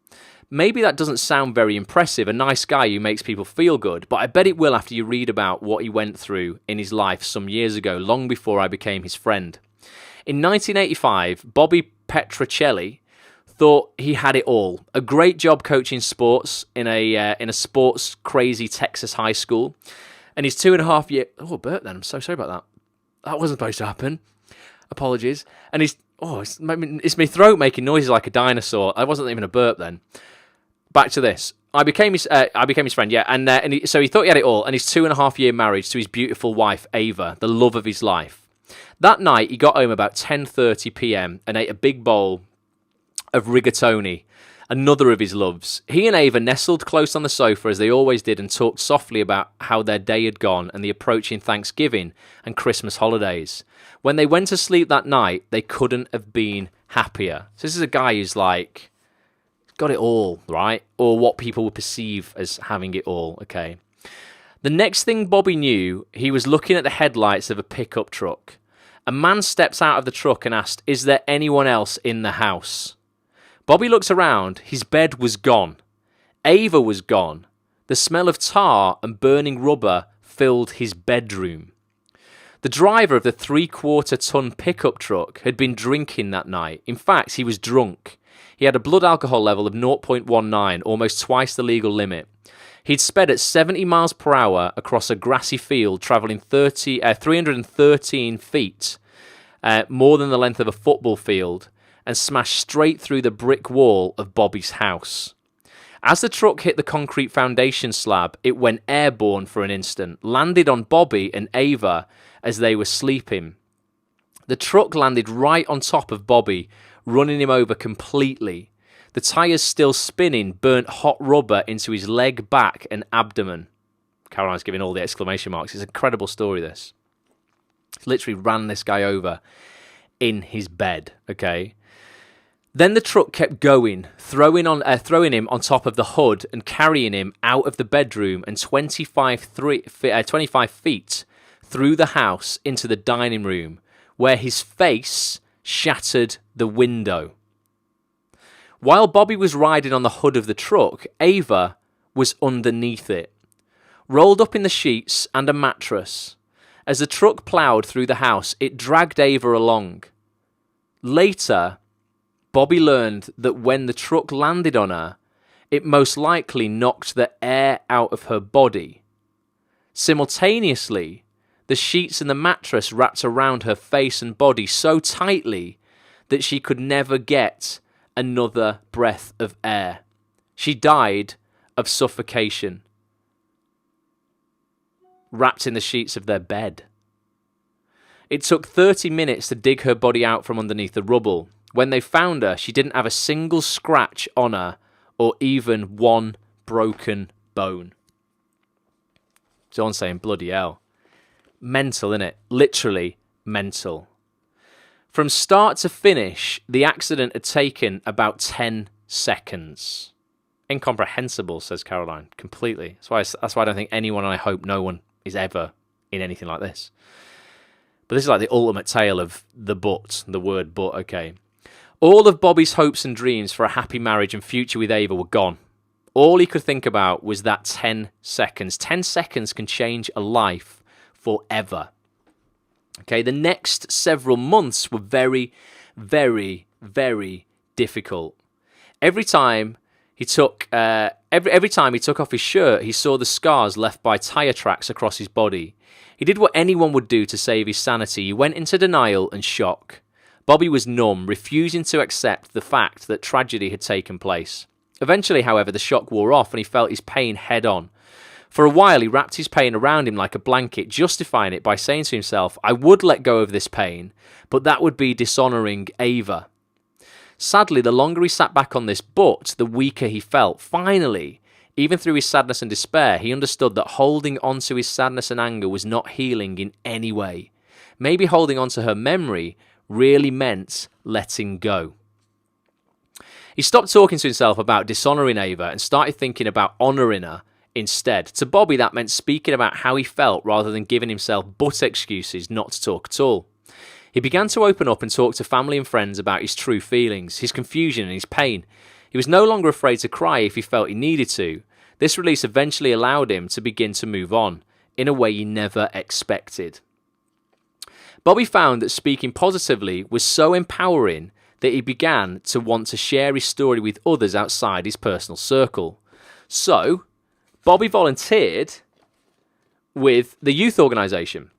Maybe that doesn't sound very impressive, a nice guy who makes people feel good, but I bet it will after you read about what he went through in his life some years ago, long before I became his friend. In 1985, Bobby Petrocelli thought he had it all. A great job coaching sports in a sports crazy Texas high school. And his 2.5 year... Oh, burp then. I'm so sorry about that. That wasn't supposed to happen. Apologies. And it's my throat making noises like a dinosaur. I wasn't even a burp then. Back to this. I became his friend, yeah. So he thought he had it all. And his 2.5 year marriage to his beautiful wife, Ava, the love of his life. That night, he got home about 10:30 p.m. and ate a big bowl of rigatoni, another of his loves. He and Ava nestled close on the sofa as they always did and talked softly about how their day had gone and the approaching Thanksgiving and Christmas holidays. When they went to sleep that night, they couldn't have been happier. So this is a guy who's like, got it all, right? Or what people would perceive as having it all, okay? The next thing Bobby knew, he was looking at the headlights of a pickup truck. A man steps out of the truck and asked, "Is there anyone else in the house?" Bobby looks around. His bed was gone. Ava was gone. The smell of tar and burning rubber filled his bedroom. The driver of the 3/4-ton pickup truck had been drinking that night. In fact, he was drunk. He had a blood alcohol level of 0.19, almost twice the legal limit. He'd sped at 70 miles per hour across a grassy field, travelling 313 feet, more than the length of a football field, and smashed straight through the brick wall of Bobby's house. As the truck hit the concrete foundation slab, it went airborne for an instant, landed on Bobby and Ava as they were sleeping. The truck landed right on top of Bobby, running him over completely. The tyres still spinning burnt hot rubber into his leg, back, and abdomen. Caroline's giving all the exclamation marks. It's an incredible story, this. Literally ran this guy over in his bed, okay? Then the truck kept going, throwing him on top of the hood and carrying him out of the bedroom and 25 feet through the house into the dining room, where his face shattered the window. While Bobby was riding on the hood of the truck, Ava was underneath it, rolled up in the sheets and a mattress. As the truck ploughed through the house, it dragged Ava along. Later, Bobby learned that when the truck landed on her, it most likely knocked the air out of her body. Simultaneously, the sheets and the mattress wrapped around her face and body so tightly that she could never get another breath of air. She died of suffocation, wrapped in the sheets of their bed. It took 30 minutes to dig her body out from underneath the rubble. When they found her, she didn't have a single scratch on her or even one broken bone. John's saying, bloody hell. Mental, innit? Literally mental. From start to finish, the accident had taken about 10 seconds. Incomprehensible, says Caroline. Completely. That's why I don't think anyone, and I hope no one, is ever in anything like this. But this is like the ultimate tale of the word but, okay. All of Bobby's hopes and dreams for a happy marriage and future with Ava were gone. All he could think about was that 10 seconds. 10 seconds can change a life forever. Okay, the next several months were very, very, very difficult. Every time he took off his shirt, he saw the scars left by tyre tracks across his body. He did what anyone would do to save his sanity. He went into denial and shock. Bobby was numb, refusing to accept the fact that tragedy had taken place. Eventually, however, the shock wore off and he felt his pain head on. For a while, he wrapped his pain around him like a blanket, justifying it by saying to himself, I would let go of this pain, but that would be dishonouring Ava. Sadly, the longer he sat back on this but, the weaker he felt. Finally, even through his sadness and despair, he understood that holding on to his sadness and anger was not healing in any way. Maybe holding on to her memory really meant letting go. He stopped talking to himself about dishonouring Ava and started thinking about honouring her instead. To Bobby, that meant speaking about how he felt rather than giving himself but excuses not to talk at all. He began to open up and talk to family and friends about his true feelings, his confusion and his pain. He was no longer afraid to cry if he felt he needed to. This release eventually allowed him to begin to move on in a way he never expected. Bobby found that speaking positively was so empowering that he began to want to share his story with others outside his personal circle. So, Bobby volunteered with the youth organisation.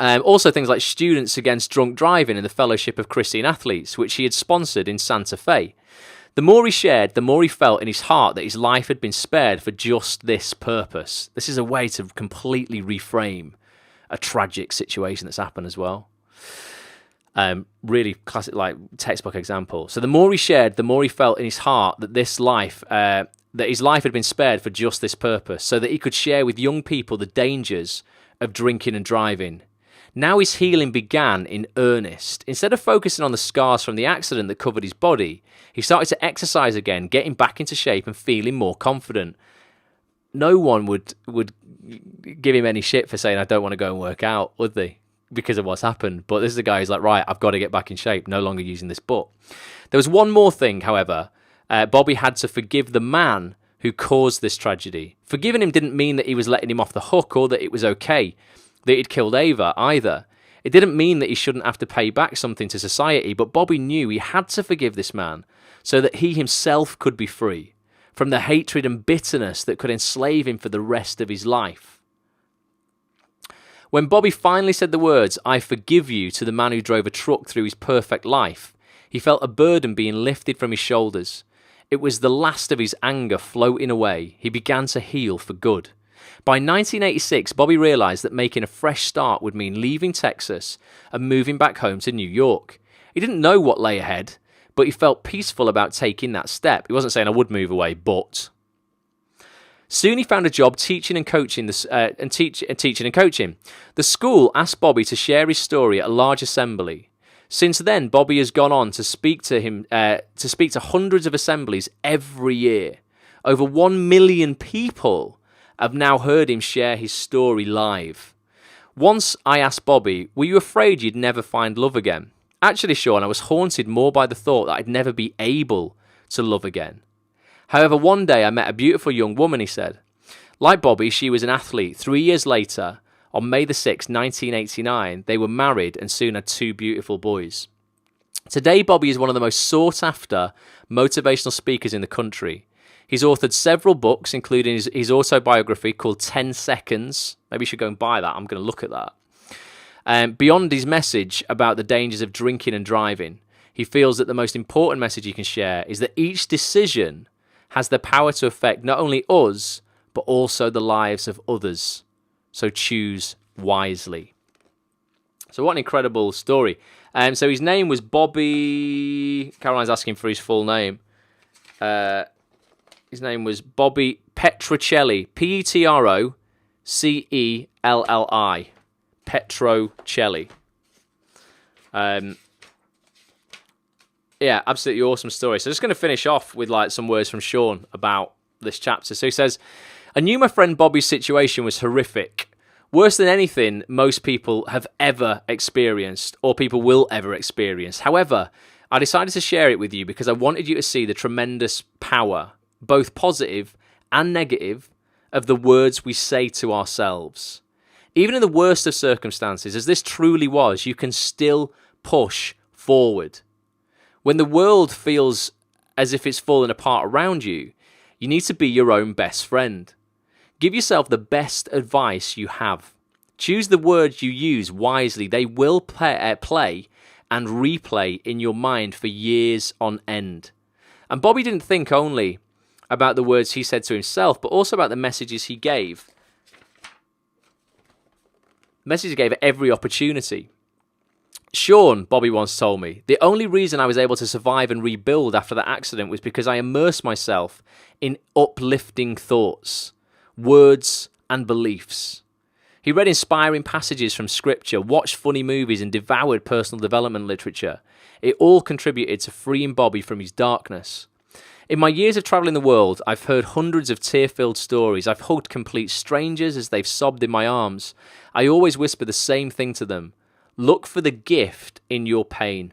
Also things like Students Against Drunk Driving and the Fellowship of Christian Athletes, which he had sponsored in Santa Fe. The more he shared, the more he felt in his heart that his life had been spared for just this purpose. This is a way to completely reframe a tragic situation that's happened as well. Really classic, like textbook example. So the more he shared, the more he felt in his heart that his life had been spared for just this purpose, so that he could share with young people the dangers of drinking and driving. Now his healing began in earnest. Instead of focusing on the scars from the accident that covered his body, he started to exercise again, getting back into shape and feeling more confident. No one would give him any shit for saying, I don't want to go and work out, would they? Because of what's happened. But this is the guy who's like, right, I've got to get back in shape, no longer using this but. There was one more thing, however. Bobby had to forgive the man who caused this tragedy. Forgiving him didn't mean that he was letting him off the hook or that it was okay. that he'd killed Ava either. It didn't mean that he shouldn't have to pay back something to society, but Bobby knew he had to forgive this man so that he himself could be free from the hatred and bitterness that could enslave him for the rest of his life. When Bobby finally said the words, "I forgive you," to the man who drove a truck through his perfect life, he felt a burden being lifted from his shoulders. It was the last of his anger floating away. He began to heal for good. By 1986, Bobby realised that making a fresh start would mean leaving Texas and moving back home to New York. He didn't know what lay ahead, but he felt peaceful about taking that step. He wasn't saying I would move away, but... Soon he found a job teaching and coaching. The school asked Bobby to share his story at a large assembly. Since then, Bobby has gone on to speak to hundreds of assemblies every year. Over 1 million people have now heard him share his story live. Once I asked Bobby, "Were you afraid you'd never find love again?" "Actually, Sean, I was haunted more by the thought that I'd never be able to love again. However, one day I met a beautiful young woman," he said. Like Bobby, she was an athlete. 3 years later, on May the 6th, 1989, they were married and soon had 2 beautiful boys. Today, Bobby is one of the most sought-after motivational speakers in the country. He's authored several books, including his autobiography called 10 Seconds. Maybe you should go and buy that. I'm going to look at that. Beyond his message about the dangers of drinking and driving, he feels that the most important message he can share is that each decision has the power to affect not only us, but also the lives of others. So choose wisely. So what an incredible story. So his name was Bobby... Caroline's asking for his full name. His name was Bobby Petrocelli. Petrocelli. Petrocelli. Yeah, absolutely awesome story. So just going to finish off with some words from Sean about this chapter. So he says, "I knew my friend Bobby's situation was horrific. Worse than anything most people have ever experienced or people will ever experience. However, I decided to share it with you because I wanted you to see the tremendous power, both positive and negative, of the words we say to ourselves. Even in the worst of circumstances, as this truly was, you can still push forward. When the world feels as if it's falling apart around you, you need to be your own best friend. Give yourself the best advice you have. Choose the words you use wisely. They will play and replay in your mind for years on end." And Bobby didn't think only about the words he said to himself, but also about the messages he gave. Messages he gave at every opportunity. "Sean," Bobby once told me, "the only reason I was able to survive and rebuild after that accident was because I immersed myself in uplifting thoughts, words, and beliefs." He read inspiring passages from scripture, watched funny movies, and devoured personal development literature. It all contributed to freeing Bobby from his darkness. "In my years of traveling the world, I've heard hundreds of tear-filled stories. I've hugged complete strangers as they've sobbed in my arms. I always whisper the same thing to them. Look for the gift in your pain.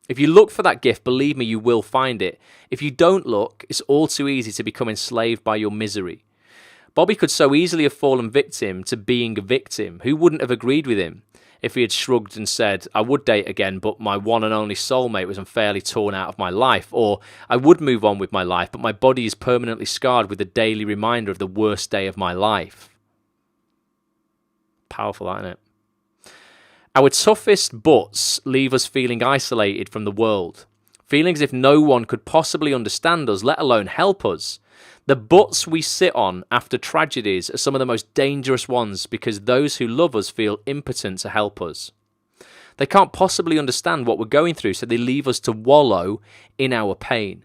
If you look for that gift, believe me, you will find it. If you don't look, it's all too easy to become enslaved by your misery." Bobby could so easily have fallen victim to being a victim. Who wouldn't have agreed with him if he had shrugged and said, "I would date again, but my one and only soulmate was unfairly torn out of my life," or "I would move on with my life, but my body is permanently scarred with the daily reminder of the worst day of my life." Powerful, isn't it? Our toughest buts leave us feeling isolated from the world, feeling as if no one could possibly understand us, let alone help us. The butts we sit on after tragedies are some of the most dangerous ones because those who love us feel impotent to help us. They can't possibly understand what we're going through, so they leave us to wallow in our pain.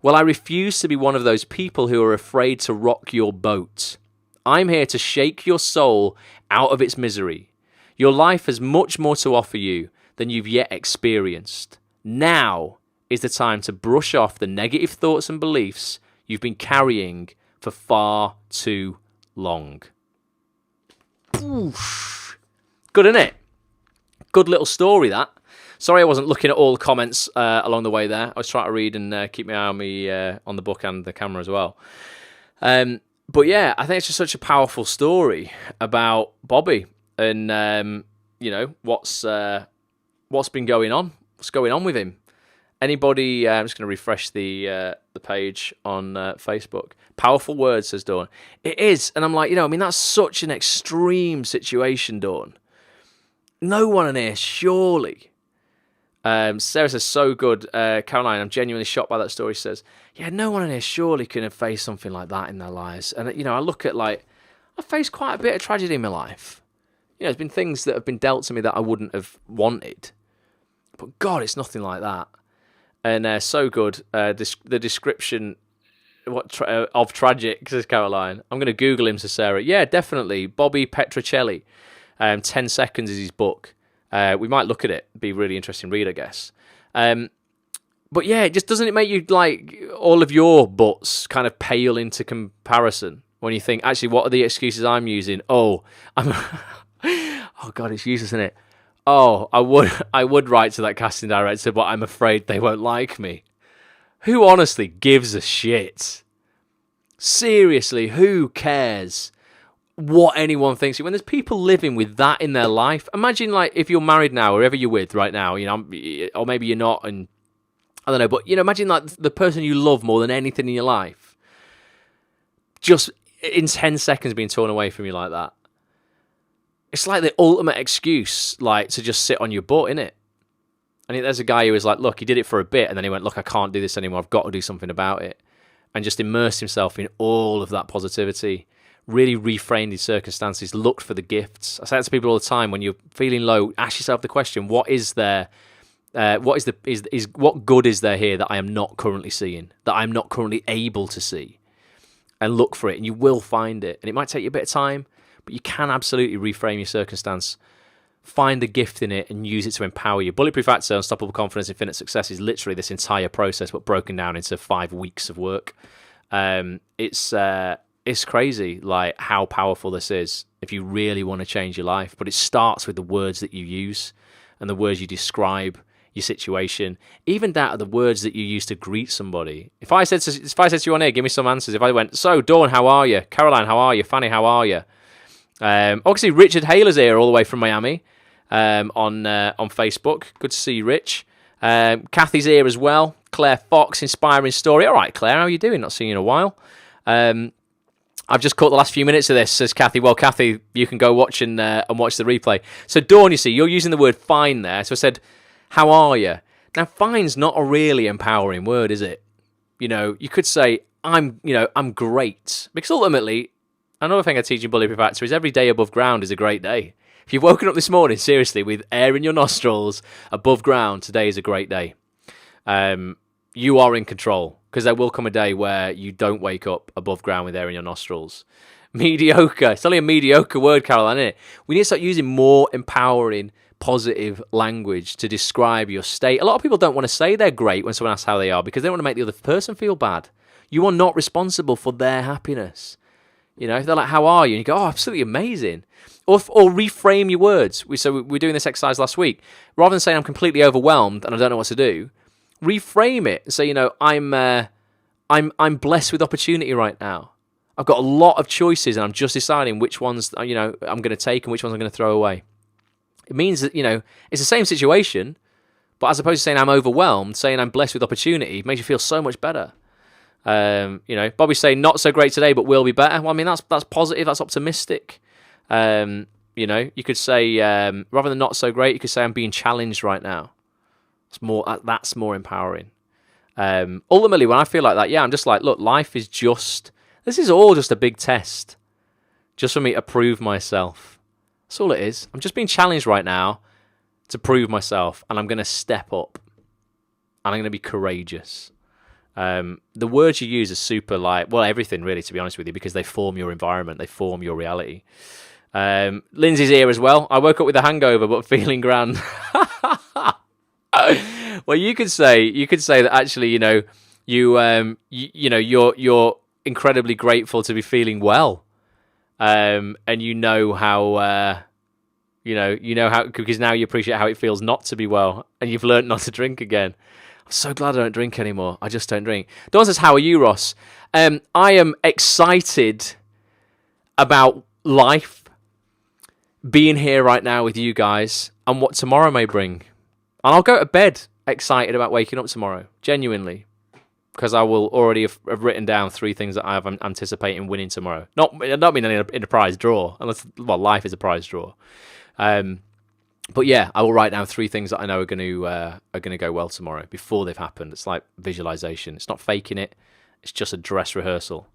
Well, I refuse to be one of those people who are afraid to rock your boat. I'm here to shake your soul out of its misery. Your life has much more to offer you than you've yet experienced. Now is the time to brush off the negative thoughts and beliefs you've been carrying for far too long. Oof. Good, isn't it? Good little story, that. Sorry I wasn't looking at all the comments along the way there. I was trying to read and keep my eye on the book and the camera as well. But yeah, I think it's just such a powerful story about Bobby. and what's been going on. What's going on with him? Anybody? I'm just going to refresh the page on Facebook. Powerful words, says Dawn. It is, and I'm like, that's such an extreme situation, Dawn. No one in here, surely. Sarah says, so good. Caroline, I'm genuinely shocked by that story. She says, yeah, no one in here surely can have faced something like that in their lives. And, I look at, I've faced quite a bit of tragedy in my life. There's been things that have been dealt to me that I wouldn't have wanted. But, God, it's nothing like that. And so good. The description of tragic, says Caroline. I'm going to Google him, says Sarah. Yeah, definitely. Bobby Petrocelli. 10 Seconds is his book. We might look at it. Be a really interesting read, I guess. But yeah, it just doesn't it make you all of your butts kind of pale into comparison when you think, actually, what are the excuses I'm using? Oh, oh God, it's useless, isn't it? Oh, I would write to that casting director, but I'm afraid they won't like me. Who honestly gives a shit? Seriously, who cares what anyone thinks? When there's people living with that in their life, imagine if you're married now, or whoever you're with right now, or maybe you're not, and I don't know, but imagine the person you love more than anything in your life, just in 10 seconds being torn away from you like that. It's like the ultimate excuse, to just sit on your butt, innit? And there's a guy who was like, look, he did it for a bit, and then he went, look, I can't do this anymore. I've got to do something about it. And just immersed himself in all of that positivity, really reframed his circumstances, looked for the gifts. I say that to people all the time. When you're feeling low, ask yourself the question, what is there? What good is there here that I am not currently seeing, that I'm not currently able to see? And look for it, and you will find it. And it might take you a bit of time, but you can absolutely reframe your circumstance, find the gift in it, and use it to empower you. Bulletproof Actor, Unstoppable Confidence, Infinite Success is literally this entire process, but broken down into 5 weeks of work. It's crazy, how powerful this is if you really want to change your life. But it starts with the words that you use and the words you describe your situation. Even down to the words that you use to greet somebody. If I said to you on here, give me some answers. If I went, so Dawn, how are you? Caroline, how are you? Fanny, how are you? Obviously, Richard Haler's here all the way from Miami on Facebook. Good to see you, Rich. Kathy's here as well. Claire Fox, inspiring story. All right, Claire, how are you doing? Not seen you in a while. I've just caught the last few minutes of this, says Kathy. Well, Kathy, you can go watch and watch the replay. So, Dawn, you see, you're using the word fine there. So I said, how are you? Now, fine's not a really empowering word, is it? You could say, I'm great. Because ultimately, another thing I teach in Bulletproof Actor is every day above ground is a great day. If you've woken up this morning, seriously, with air in your nostrils above ground, today is a great day. You are in control, because there will come a day where you don't wake up above ground with air in your nostrils. Mediocre. It's only a mediocre word, Caroline, isn't it? We need to start using more empowering, positive language to describe your state. A lot of people don't want to say they're great when someone asks how they are, because they want to make the other person feel bad. You are not responsible for their happiness. If they're like, how are you? And you go, oh, absolutely amazing. Or reframe your words. So we're doing this exercise last week. Rather than saying I'm completely overwhelmed and I don't know what to do, reframe it and say, I'm blessed with opportunity right now. I've got a lot of choices and I'm just deciding which ones, I'm going to take and which ones I'm going to throw away. It means that, it's the same situation, but as opposed to saying I'm overwhelmed, saying I'm blessed with opportunity makes you feel so much better. Bobby's saying not so great today, but will be better. Well, that's positive, that's optimistic. You could say, rather than not so great, you could say I'm being challenged right now. That's more empowering. Ultimately, when I feel like that, I'm just like, look, this is all just a big test, just for me to prove myself. That's all it is. I'm just being challenged right now to prove myself, and I'm going to step up, and I'm going to be courageous. The words you use are super everything really, to be honest with you, because they form your environment, they form your reality. Lindsay's here as well. I woke up with a hangover, but feeling grand. Well, you could say that actually, you're incredibly grateful to be feeling well, and how, because now you appreciate how it feels not to be well, and you've learned not to drink again. I'm so glad I don't drink anymore. I just don't drink. Dawn says, how are you, Ross? I am excited about life, being here right now with you guys and what tomorrow may bring. And I'll go to bed excited about waking up tomorrow, genuinely, because I will already have written down 3 things that I'm anticipating winning tomorrow. Not mean in a prize draw, unless, well, life is a prize draw. But yeah, I will write down 3 things that I know are going to go well tomorrow before they've happened. It's like visualization. It's not faking it. It's just a dress rehearsal.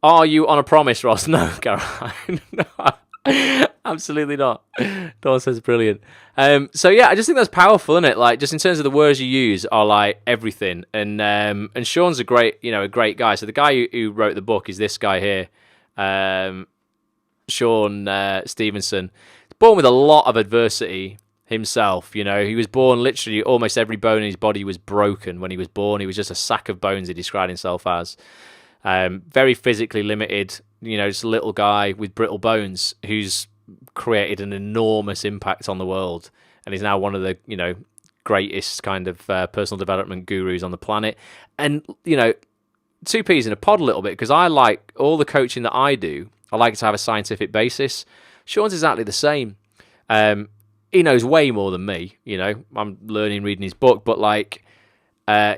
Are you on a promise, Ross? No, Caroline. No, absolutely not. Dawn says brilliant. So yeah, I just think that's powerful, isn't it? Like, just in terms of the words you use are like everything. And Sean's a great guy. So the guy who wrote the book is this guy here, Sean Stephenson. Born with a lot of adversity himself. He was born literally almost every bone in his body was broken when he was born. He was just a sack of bones, he described himself as. Very physically limited, just a little guy with brittle bones who's created an enormous impact on the world, and is now one of the greatest kind of personal development gurus on the planet. And 2 peas in a pod a little bit, because I like all the coaching that I do. I like it to have a scientific basis. Sean's exactly the same. He knows way more than me. I'm learning reading his book, but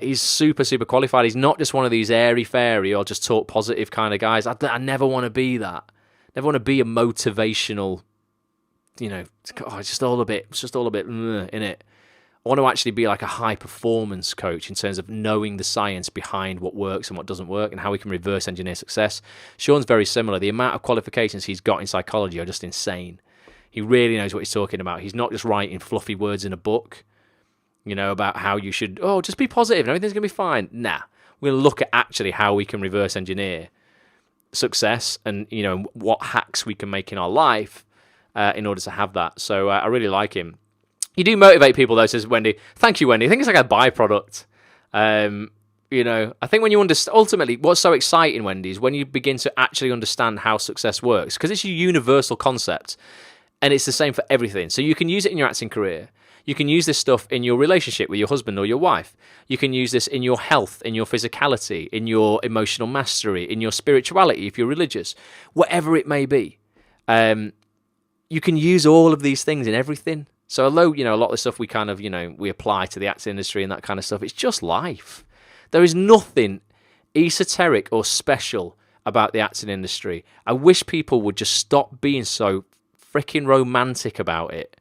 he's super, super qualified. He's not just one of these airy-fairy or just talk positive kind of guys. I never want to be that. Never want to be a motivational, it's just all a bit in it. I want to actually be like a high-performance coach in terms of knowing the science behind what works and what doesn't work and how we can reverse engineer success. Sean's very similar. The amount of qualifications he's got in psychology are just insane. He really knows what he's talking about. He's not just writing fluffy words in a book, about how you should, just be positive and everything's going to be fine. Nah, we're going to look at actually how we can reverse engineer success and, what hacks we can make in our life in order to have that. So I really like him. You do motivate people, though, says Wendy. Thank you, Wendy. I think it's like a byproduct. I think when you understand, ultimately, what's so exciting, Wendy, is when you begin to actually understand how success works, because it's a universal concept, and it's the same for everything. So you can use it in your acting career. You can use this stuff in your relationship with your husband or your wife. You can use this in your health, in your physicality, in your emotional mastery, in your spirituality, if you're religious, whatever it may be. You can use all of these things in everything. So although, a lot of the stuff we kind of, we apply to the acting industry and that kind of stuff, it's just life. There is nothing esoteric or special about the acting industry. I wish people would just stop being so freaking romantic about it,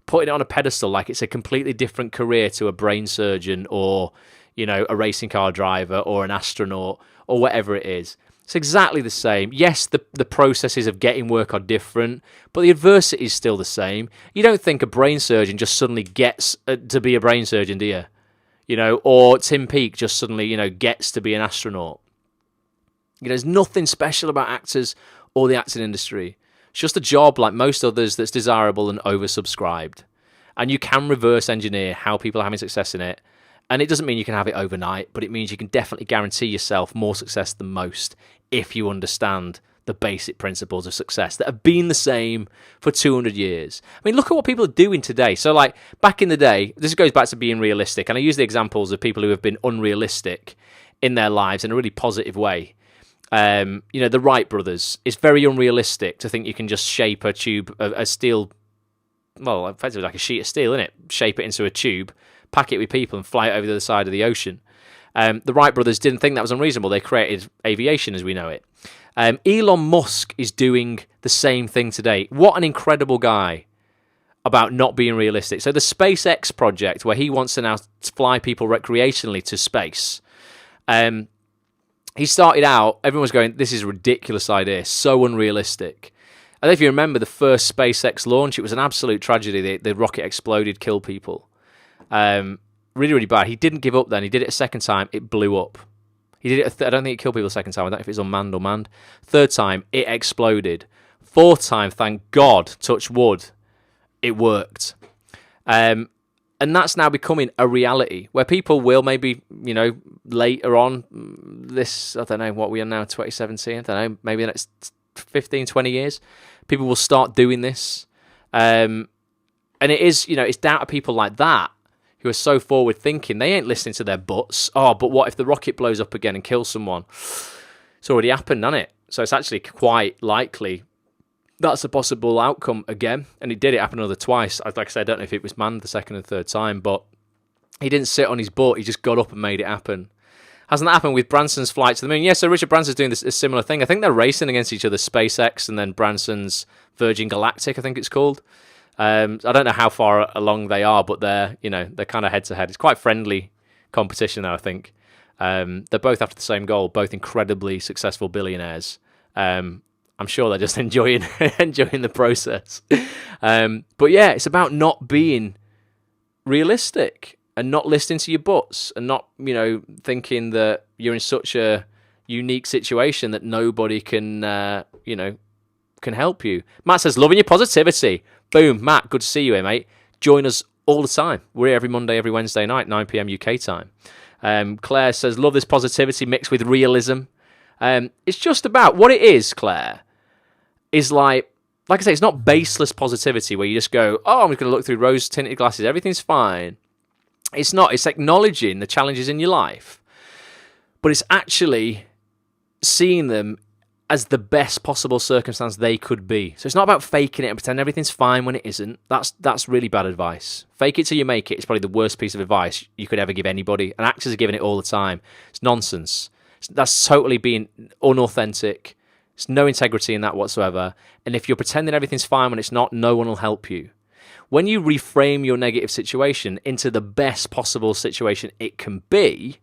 putting it on a pedestal like it's a completely different career to a brain surgeon or, a racing car driver or an astronaut or whatever it is. It's exactly the same. Yes, the processes of getting work are different, but the adversity is still the same. You don't think a brain surgeon just suddenly gets to be a brain surgeon, do you? Or Tim Peake just suddenly, gets to be an astronaut. There's nothing special about actors or the acting industry. It's just a job like most others that's desirable and oversubscribed. And you can reverse engineer how people are having success in it. And it doesn't mean you can have it overnight, but it means you can definitely guarantee yourself more success than most if you understand the basic principles of success that have been the same for 200 years. I mean, look at what people are doing today. So, back in the day, this goes back to being realistic, and I use the examples of people who have been unrealistic in their lives in a really positive way. The Wright brothers. It's very unrealistic to think you can just shape a tube of a steel, well, effectively like a sheet of steel, isn't it? Shape it into a tube, pack it with people and fly it over the other side of the ocean. The Wright brothers didn't think that was unreasonable. They created aviation as we know it. Elon Musk is doing the same thing today. What an incredible guy about not being realistic. So the SpaceX project, where he wants to now fly people recreationally to space, he started out, everyone was going, this is a ridiculous idea, so unrealistic. And if you remember the first SpaceX launch, it was an absolute tragedy. The rocket exploded, killed people. Really, really bad. He didn't give up then. He did it a second time. It blew up. He did it. I don't think it killed people the second time. I don't know if it was unmanned or manned. Third time, it exploded. Fourth time, thank God, touch wood, it worked. And that's now becoming a reality where people will maybe, later on this, I don't know what we are now, 2017, I don't know, maybe the next 15, 20 years, people will start doing this. And it is, it's down to people like that who are so forward thinking. They ain't listening to their butts. Oh, but what if the rocket blows up again and kills someone? It's already happened, hasn't it? So it's actually quite likely that's a possible outcome again. And he did it happen another twice. Like I said, I don't know if it was manned the second and third time, but he didn't sit on his butt. He just got up and made it happen. Hasn't that happened with Branson's flight to the moon? Yeah, so Richard Branson's doing a similar thing. I think they're racing against each other, SpaceX and then Branson's Virgin Galactic, I think it's called. I don't know how far along they are, but they're kind of head to head. It's quite friendly competition, though, I think. They're both after the same goal, both incredibly successful billionaires. I'm sure they're just enjoying the process. But yeah, it's about not being realistic and not listening to your butts and not, thinking that you're in such a unique situation that nobody can help you. Matt says, loving your positivity. Boom, Matt, good to see you here, mate. Join us all the time. We're here every Monday, every Wednesday night, 9 p.m. UK time. Claire says, love this positivity mixed with realism. It's just about what it is, Claire, is like I say, it's not baseless positivity where you just go, oh, I'm just going to look through rose-tinted glasses. Everything's fine. It's not. It's acknowledging the challenges in your life, but it's actually seeing them as the best possible circumstance they could be. So it's not about faking it and pretending everything's fine when it isn't. That's really bad advice. Fake it till you make it is probably the worst piece of advice you could ever give anybody. And actors are giving it all the time. It's nonsense. That's totally being unauthentic. There's no integrity in that whatsoever. And if you're pretending everything's fine when it's not, no one will help you. When you reframe your negative situation into the best possible situation it can be,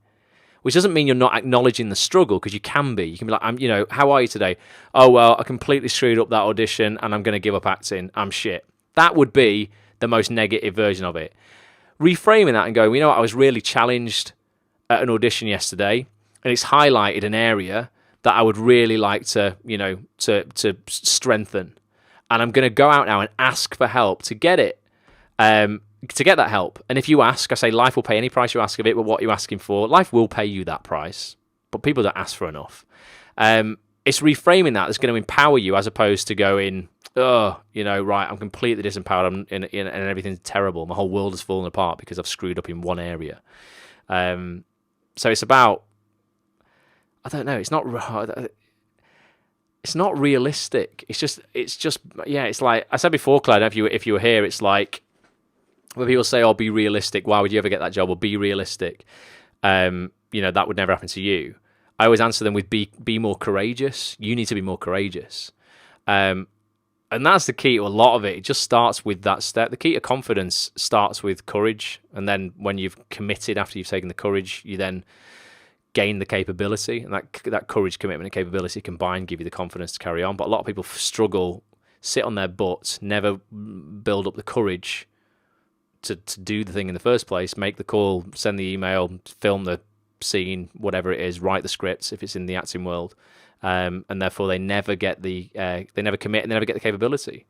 which doesn't mean you're not acknowledging the struggle, because you can be. You can be like, how are you today? Oh, well, I completely screwed up that audition and I'm going to give up acting. I'm shit. That would be the most negative version of it. Reframing that and going, I was really challenged at an audition yesterday and it's highlighted an area that I would really like to strengthen. And I'm going to go out now and ask for help to get it. To get that help. And if you ask, I say life will pay any price you ask of it, but what you're asking for, life will pay you that price. But people don't ask for enough. It's reframing that's going to empower you as opposed to going, right, I'm completely disempowered and everything's terrible. My whole world has fallen apart because I've screwed up in one area. So it's about, I don't know, it's not realistic. It's just, it's like, I said before, Claire, if you were here, it's like, when people say, be realistic, why would you ever get that job? Or be realistic. That would never happen to you. I always answer them with be more courageous. You need to be more courageous. And that's the key to a lot of it. It just starts with that step. The key to confidence starts with courage. And then when you've committed, after you've taken the courage, you then gain the capability. And that courage, commitment, and capability combined give you the confidence to carry on. But a lot of people struggle, sit on their butts, never build up the courage to do the thing in the first place, make the call, send the email, film the scene, whatever it is, write the scripts if it's in the acting world, and therefore they never get they never commit and they never get the capability.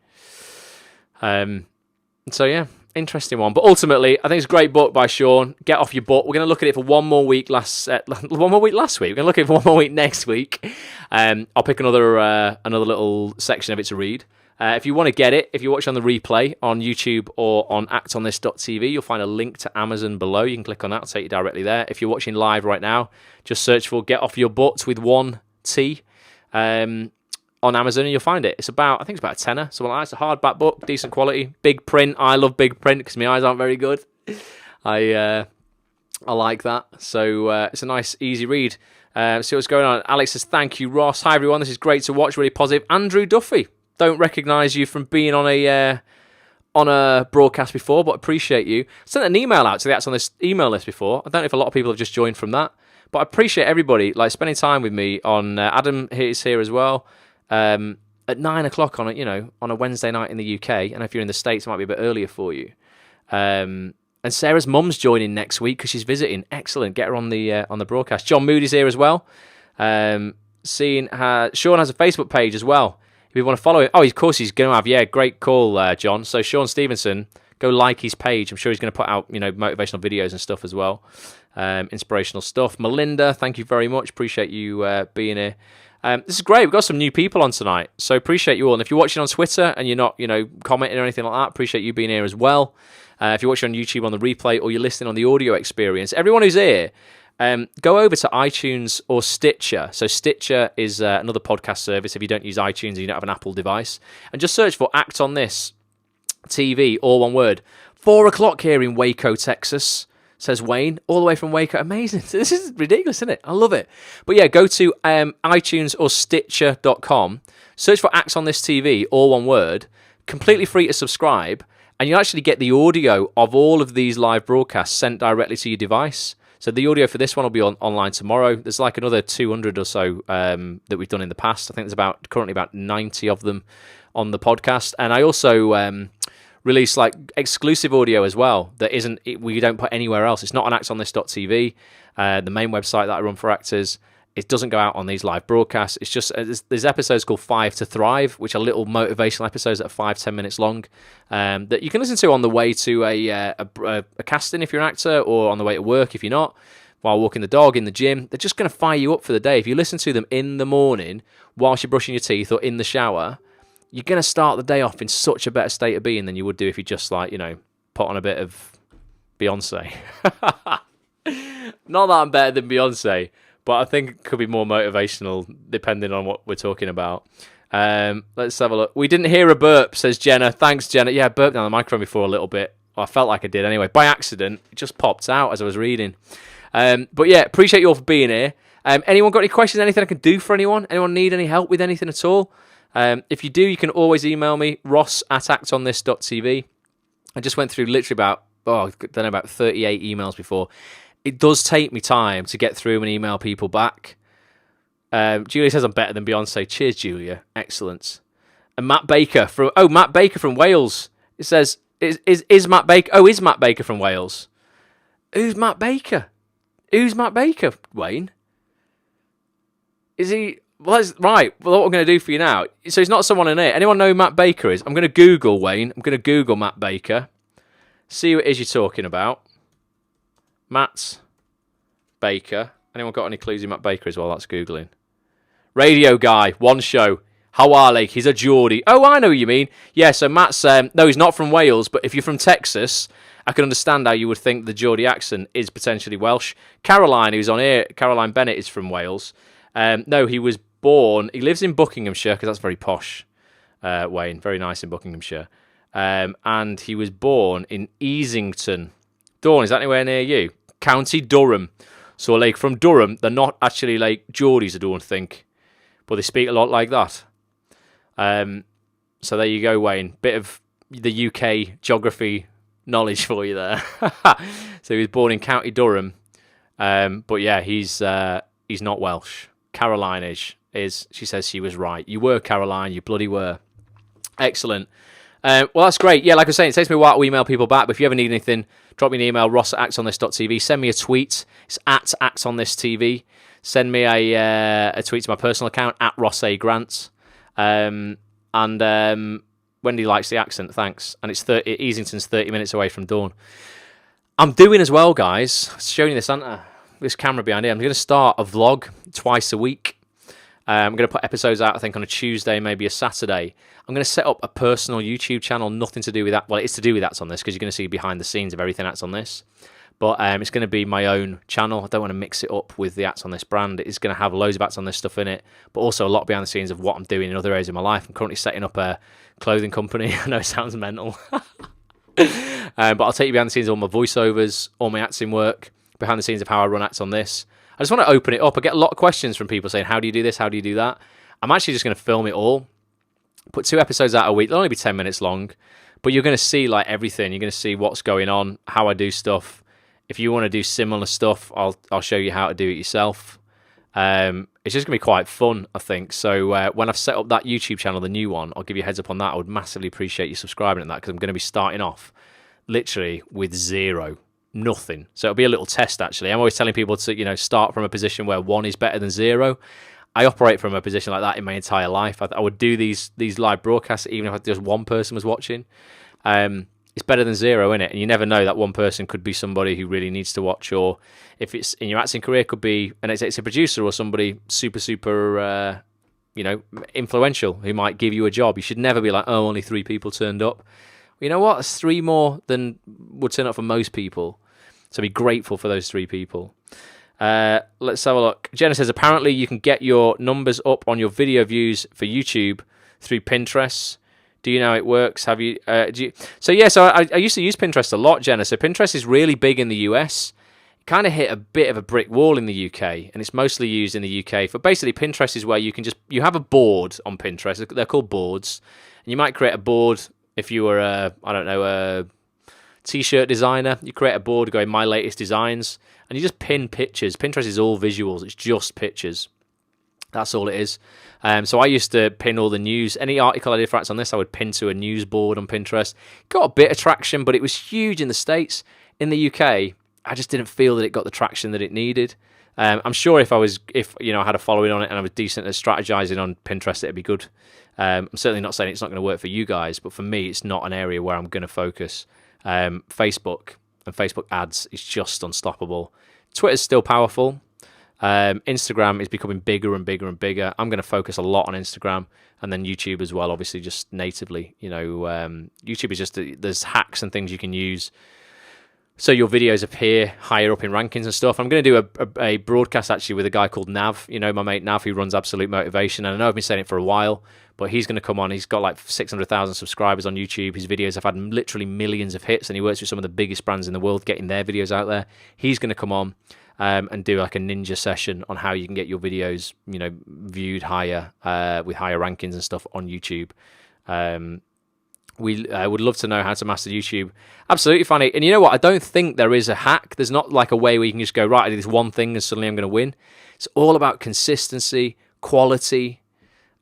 So yeah, interesting one. But ultimately, I think it's a great book by Sean. Get off your butt. We're going to look at it for one more week last week. We're going to look at it for one more week next week. I'll pick another little section of it to read. If you want to get it, if you watch on the replay on YouTube or on actonthis.tv, you'll find a link to Amazon below. You can click on that, it'll take you directly there. If you're watching live right now, just search for Get Off Your Butt with one T on Amazon and you'll find it. I think it's about a tenner. So it's a hardback book, decent quality, big print. I love big print because my eyes aren't very good. I like that. So it's a nice, easy read. See what's going on. Alex says, thank you, Ross. Hi, everyone. This is great to watch, really positive. Andrew Duffy. Don't recognise you from being on a broadcast before, but appreciate you. I sent an email out to the That's on this email list before. I don't know if a lot of people have just joined from that, but I appreciate everybody spending time with me on. Adam is here as well at 9 o'clock on a Wednesday night in the UK, and if you're in the States, it might be a bit earlier for you. And Sarah's mum's joining next week because she's visiting. Excellent, get her on the broadcast. John Moody's here as well. Seeing Sean has a Facebook page as well. If you want to follow him, of course he's going to have. Yeah, great call, John. So Sean Stephenson, go like his page. I'm sure he's going to put out, motivational videos and stuff as well, inspirational stuff. Melinda, thank you very much. Appreciate you being here. This is great. We've got some new people on tonight, so appreciate you all. And if you're watching on Twitter and you're not, commenting or anything like that, appreciate you being here as well. If you're watching on YouTube on the replay or you're listening on the audio experience, everyone who's here, go over to iTunes or Stitcher. So Stitcher is another podcast service if you don't use iTunes and you don't have an Apple device. And just search for Act on This TV, all one word. 4 o'clock here in Waco, Texas, says Wayne, all the way from Waco. Amazing. This is ridiculous, isn't it? I love it. But yeah, go to iTunes or Stitcher.com, search for Act on This TV, all one word, completely free to subscribe, and you actually get the audio of all of these live broadcasts sent directly to your device. So the audio for this one will be online tomorrow. There's like another 200 or so that we've done in the past. I think there's currently about 90 of them on the podcast. And I also release like exclusive audio as well that we don't put anywhere else. It's not on actonthis.tv, the main website that I run for actors. It doesn't go out on these live broadcasts. It's just there's episodes called 5 to Thrive, which are little motivational episodes that are 5-10 minutes long that you can listen to on the way to a casting if you're an actor, or on the way to work if you're not, while walking the dog, in the gym. They're just going to fire you up for the day. If you listen to them in the morning whilst you're brushing your teeth or in the shower, you're going to start the day off in such a better state of being than you would do if you just put on a bit of Beyonce. Not that I'm better than Beyonce, but I think it could be more motivational depending on what we're talking about. Let's have a look. We didn't hear a burp, says Jenna. Thanks, Jenna. Yeah, I burped down the microphone before a little bit. I felt like I did anyway. By accident. It just popped out as I was reading. But yeah, appreciate you all for being here. Anyone got any questions, anything I can do for anyone? Anyone need any help with anything at all? If you do, you can always email me, ross@actonthis.tv. I just went through literally about 38 emails before. It does take me time to get through and email people back. Julia says I'm better than Beyonce. Cheers, Julia. Excellent. And Matt Baker from Wales. It says, is Matt Baker? Oh, is Matt Baker from Wales? Who's Matt Baker? Who's Matt Baker, Wayne? Is he... Right, well, what I'm going to do for you now... So he's not someone in here. Anyone know who Matt Baker is? I'm going to Google, Wayne. I'm going to Google Matt Baker. See what it is you're talking about. Matt Baker. Anyone got any clues who Matt Baker is while that's Googling? Radio guy, one show. How are they? He's a Geordie. Oh, I know what you mean. Yeah, so Matt's... no, he's not from Wales, but if you're from Texas, I can understand how you would think the Geordie accent is potentially Welsh. Caroline, who's on here, Caroline Bennett, is from Wales. No, he was born... He lives in Buckinghamshire, because that's very posh, Wayne. Very nice in Buckinghamshire. And he was born in Easington. Dawn, is that anywhere near you? County Durham. So, like, from Durham, they're not actually, like, Geordies, I don't think. But they speak a lot like that. So there you go, Wayne. Bit of the UK geography knowledge for you there. So he was born in County Durham. But yeah, he's not Welsh. Caroline is. She says she was right. You were, Caroline. You bloody were. Excellent. Well, that's great. Yeah, like I was saying, it takes me a while to email people back, but if you ever need anything, drop me an email, ross@actonthis.tv. Send me a tweet. It's @actonthistv. Send me a tweet to my personal account, @RossAGrant. And Wendy likes the accent, thanks. And Easington's 30 minutes away from Dawn. I'm doing as well, guys. Showing you this, aren't I? This camera behind here. I'm going to start a vlog twice a week. I'm going to put episodes out, I think, on a Tuesday, maybe a Saturday. I'm going to set up a personal YouTube channel, nothing to do with that. Well, it's to do with Acts on This, because you're going to see behind the scenes of everything Acts on This. But it's going to be my own channel. I don't want to mix it up with the Acts on This brand. It's going to have loads of Acts on This stuff in it, but also a lot behind the scenes of what I'm doing in other areas of my life. I'm currently setting up a clothing company. I know it sounds mental. But I'll take you behind the scenes of all my voiceovers, all my acting work, behind the scenes of how I run Acts on This. I just want to open it up. I get a lot of questions from people saying, how do you do this? How do you do that? I'm actually just going to film it all. Put 2 episodes out a week. They'll only be 10 minutes long. But you're going to see like everything. You're going to see what's going on, how I do stuff. If you want to do similar stuff, I'll show you how to do it yourself. It's just going to be quite fun, I think. So when I've set up that YouTube channel, the new one, I'll give you a heads up on that. I would massively appreciate you subscribing to that, because I'm going to be starting off literally with zero. Nothing. So it'll be a little test, actually. I'm always telling people to, start from a position where 1 is better than 0. I operate from a position like that in my entire life. I would do these live broadcasts even if just one person was watching. It's better than 0, isn't it? And you never know, that one person could be somebody who really needs to watch, or if it's in your acting career, could be it's a producer or somebody super influential who might give you a job. You should never be like, oh, only 3 people turned up. You know what? It's 3 more than would turn up for most people. So be grateful for those 3 people. Let's have a look. Jenna says, apparently you can get your numbers up on your video views for YouTube through Pinterest. Do you know how it works? Have you? So I used to use Pinterest a lot, Jenna. So Pinterest is really big in the US. It kind of hit a bit of a brick wall in the UK, and it's mostly used in the UK. For basically, Pinterest is where you have a board on Pinterest. They're called boards, and you might create a board if you were a t-shirt designer. You create a board going my latest designs, and you just pin pictures. Pinterest is all visuals. It's just pictures. That's all it is. So I used to pin all the news. Any article I did for Acts on This, I would pin to a news board on Pinterest. Got a bit of traction, but it was huge in the States. In the UK, I just didn't feel that it got the traction that it needed. I'm sure if I had a following on it and I was decent at strategizing on Pinterest, it'd be good. I'm certainly not saying it's not going to work for you guys, but for me, it's not an area where I'm going to focus. Facebook and Facebook ads is just unstoppable. Twitter's still powerful. Instagram is becoming bigger and bigger and bigger. I'm going to focus a lot on Instagram, and then YouTube as well, obviously just natively. YouTube is just, there's hacks and things you can use so your videos appear higher up in rankings and stuff. I'm going to do a broadcast actually with a guy called Nav, my mate Nav, who runs Absolute Motivation, and I know I've been saying it for a while, but he's going to come on. He's got like 600,000 subscribers on YouTube. His videos have had literally millions of hits, and he works with some of the biggest brands in the world getting their videos out there. He's going to come on and do like a ninja session on how you can get your videos, viewed higher with higher rankings and stuff on YouTube. We would love to know how to master YouTube. Absolutely funny. And you know what? I don't think there is a hack. There's not like a way where you can just go, right, I do this one thing and suddenly I'm going to win. It's all about consistency, quality,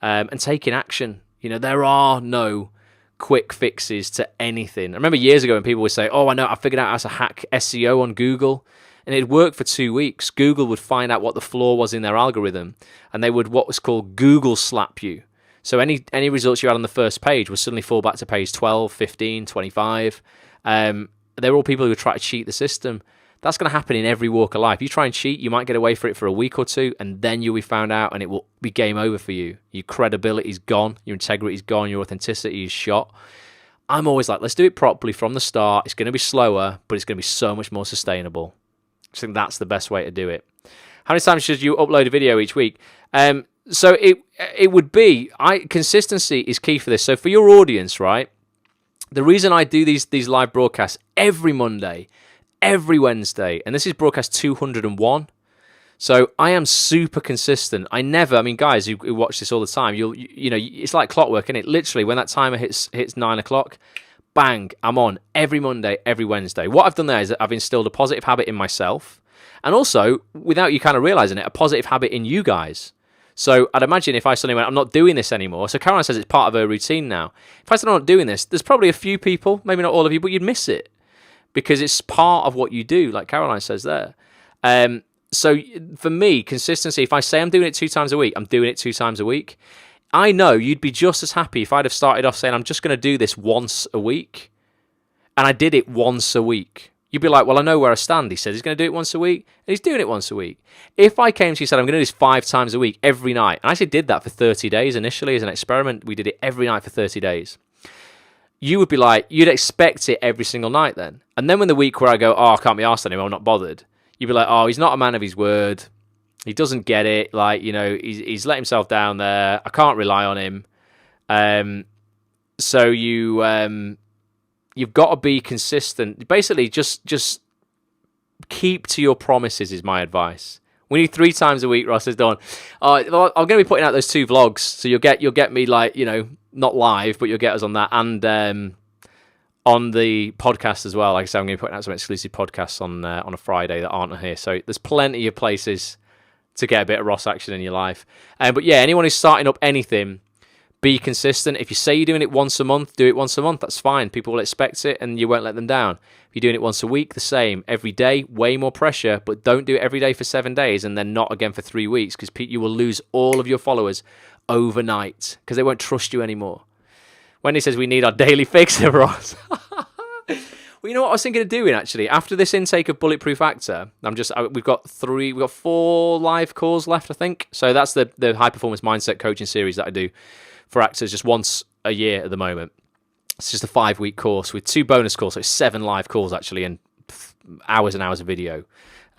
and taking action. There are no quick fixes to anything. I remember years ago when people would say, oh, I figured out how to hack SEO on Google. And it'd work for 2 weeks. Google would find out what the flaw was in their algorithm, and they would what was called Google slap you. So any results you had on the first page would suddenly fall back to page 12, 15, 25. They were all people who would try to cheat the system. That's going to happen in every walk of life. You try and cheat, you might get away for it for a week or two, and then you'll be found out, and it will be game over for you. Your credibility's gone, your integrity's gone, your authenticity is shot. I'm always like, let's do it properly from the start. It's going to be slower, but it's going to be so much more sustainable. I think that's the best way to do it. How many times should you upload a video each week? So it would be, consistency is key for this. So for your audience, right, the reason I do these live broadcasts every Monday, every Wednesday, and this is broadcast 201. So I am super consistent. Guys who watch this all the time, it's like clockwork, isn't it? Literally, when that timer hits 9 o'clock, bang, I'm on every Monday, every Wednesday. What I've done there is that I've instilled a positive habit in myself, and also, without you kind of realizing it, a positive habit in you guys. So I'd imagine if I suddenly went, I'm not doing this anymore. So Caroline says it's part of her routine now. If I said I'm not doing this, there's probably a few people, maybe not all of you, but you'd miss it because it's part of what you do, like Caroline says there. So for me, consistency, if I say I'm doing it 2 times a week, I'm doing it 2 times a week. I know you'd be just as happy if I'd have started off saying I'm just going to do this once a week, and I did it once a week. You'd be like, well, I know where I stand. He said he's going to do it once a week, and he's doing it once a week. If I came to you and said I'm going to do this 5 times a week every night, and I actually did that for 30 days initially as an experiment. We did it every night for 30 days. You would be like, you'd expect it every single night then. And then when the week where I go, oh, I can't be arsed anymore, I'm not bothered, you'd be like, oh, he's not a man of his word. He doesn't get it. He's let himself down there. I can't rely on him. So you've got to be consistent. Basically, just keep to your promises is my advice. We need 3 times a week, Ross has done. I'm going to be putting out those 2 vlogs, so you'll get me not live, but you'll get us on that and on the podcast as well. Like I said, I'm going to be putting out some exclusive podcasts on a Friday that aren't here. So there's plenty of places to get a bit of Ross action in your life. But yeah, anyone who's starting up anything, be consistent. If you say you're doing it once a month, do it once a month. That's fine. People will expect it and you won't let them down. If you're doing it once a week, the same. Every day, way more pressure, but don't do it every day for 7 days and then not again for 3 weeks because you will lose all of your followers overnight because they won't trust you anymore. Wendy says we need our daily fix of Ross. Well, you know what I was thinking of doing actually? After this intake of Bulletproof Actor, we've got 4 live calls left, I think. So that's the high performance mindset coaching series that I do for actors just once a year at the moment. It's just a 5-week course with 2 bonus calls, so it's 7 live calls actually, and hours and hours of video.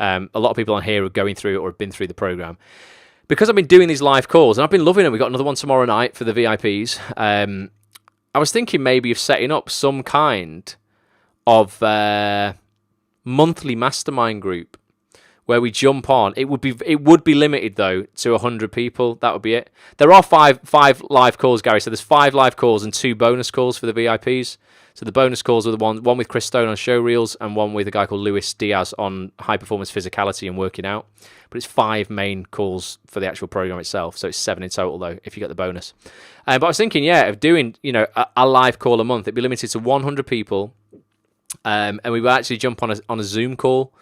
A lot of people on here are going through it or have been through the program. Because I've been doing these live calls, and I've been loving it. We've got another one tomorrow night for the VIPs. I was thinking maybe of setting up some kind of monthly mastermind group where we jump on. It would be limited though to 100 people. That would be it. There are five live calls, Gary. So there's 5 live calls and 2 bonus calls for the VIPs. So the bonus calls are the one with Chris Stone on show reels and one with a guy called Luis Diaz on high performance physicality and working out. But it's 5 main calls for the actual program itself. So it's 7 in total though, if you get the bonus. But I was thinking, of doing, a live call a month. It'd be limited to 100 people. And we would actually jump on a Zoom call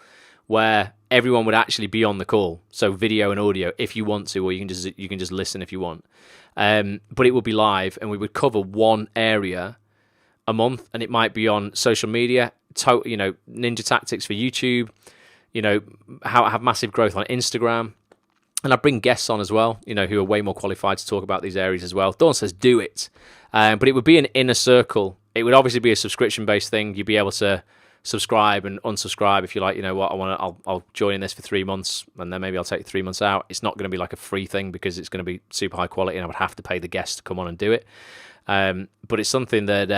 where everyone would actually be on the call. So video and audio if you want to, or you can just listen if you want. But it would be live and we would cover one area a month, and it might be on social media, ninja tactics for YouTube, how to have massive growth on Instagram. And I bring guests on as well, who are way more qualified to talk about these areas as well. Dawn says, do it. But it would be an inner circle. It would obviously be a subscription-based thing. You'd be able to subscribe and unsubscribe if you like. I'll join in this for 3 months, and then maybe I'll take 3 months out. It's not going to be like a free thing because it's going to be super high quality, and I would have to pay the guests to come on and do it. But it's something that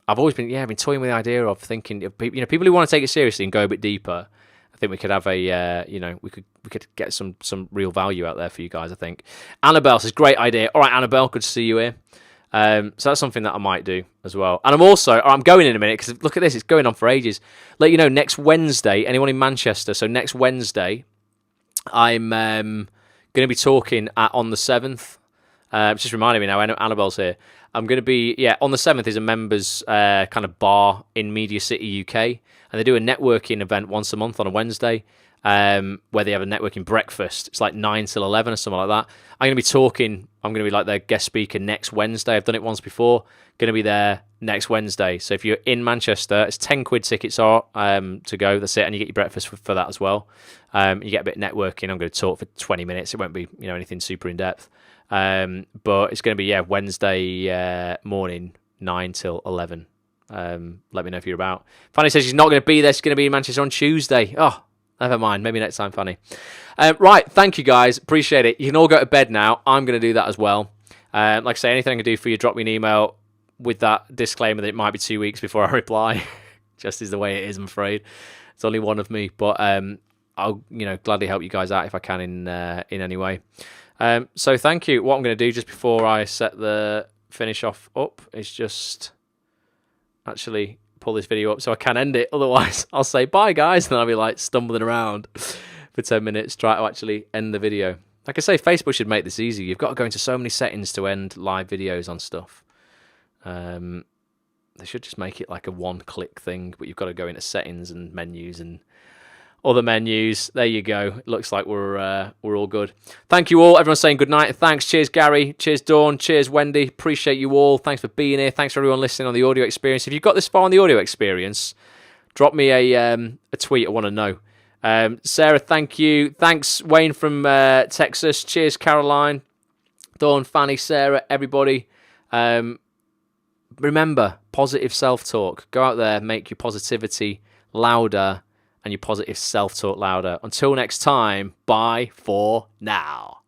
I've always been toying with the idea of thinking, people who want to take it seriously and go a bit deeper. I think we could have we could get some real value out there for you guys, I think. Annabelle says, great idea. All right, Annabelle, good to see you here. So that's something that I might do as well. And I'm going in a minute because look at this, it's going on for ages. Let you know, next Wednesday, anyone in Manchester, so next Wednesday, I'm going to be talking on the 7th. Just reminding me now, Annabelle's here. I'm going to be, on the 7th is a members kind of bar in Media City, UK. And they do a networking event once a month on a Wednesday where they have a networking breakfast. It's like 9 till 11 or something like that. I'm going to be like their guest speaker next Wednesday. I've done it once before. Going to be there next Wednesday. So if you're in Manchester, it's 10 quid tickets are to go. That's it. And you get your breakfast for that as well. You get a bit of networking. I'm going to talk for 20 minutes. It won't be anything super in depth. But it's going to be Wednesday morning 9 till 11. Let me know if you're about. Fanny says she's not going to be there. She's going to be in Manchester on Tuesday. Oh, never mind. Maybe next time, Fanny. Right, thank you guys. Appreciate it. You can all go to bed now. I'm going to do that as well. Like I say, anything I can do for you, drop me an email with that disclaimer that it might be 2 weeks before I reply. Just is the way it is, I'm afraid. It's only one of me, but I'll gladly help you guys out if I can in any way. So thank you. What I'm going to do just before I set the finish off up is just actually pull this video up so I can end it. Otherwise, I'll say bye, guys, and then I'll be like stumbling around for 10 minutes, try to actually end the video. Like I say, Facebook should make this easy. You've got to go into so many settings to end live videos on stuff. They should just make it like a one-click thing, but you've got to go into settings and menus and other menus. There you go. It looks like we're all good. Thank you all. Everyone's saying good night. Thanks. Cheers, Gary. Cheers, Dawn. Cheers, Wendy. Appreciate you all. Thanks for being here. Thanks for everyone listening on the audio experience. If you've got this far on the audio experience, drop me a tweet. I want to know. Sarah, thank you. Thanks, Wayne from Texas. Cheers, Caroline. Dawn, Fanny, Sarah, everybody. Remember, positive self-talk. Go out there, make your positivity louder and your positive self-talk louder. Until next time, bye for now.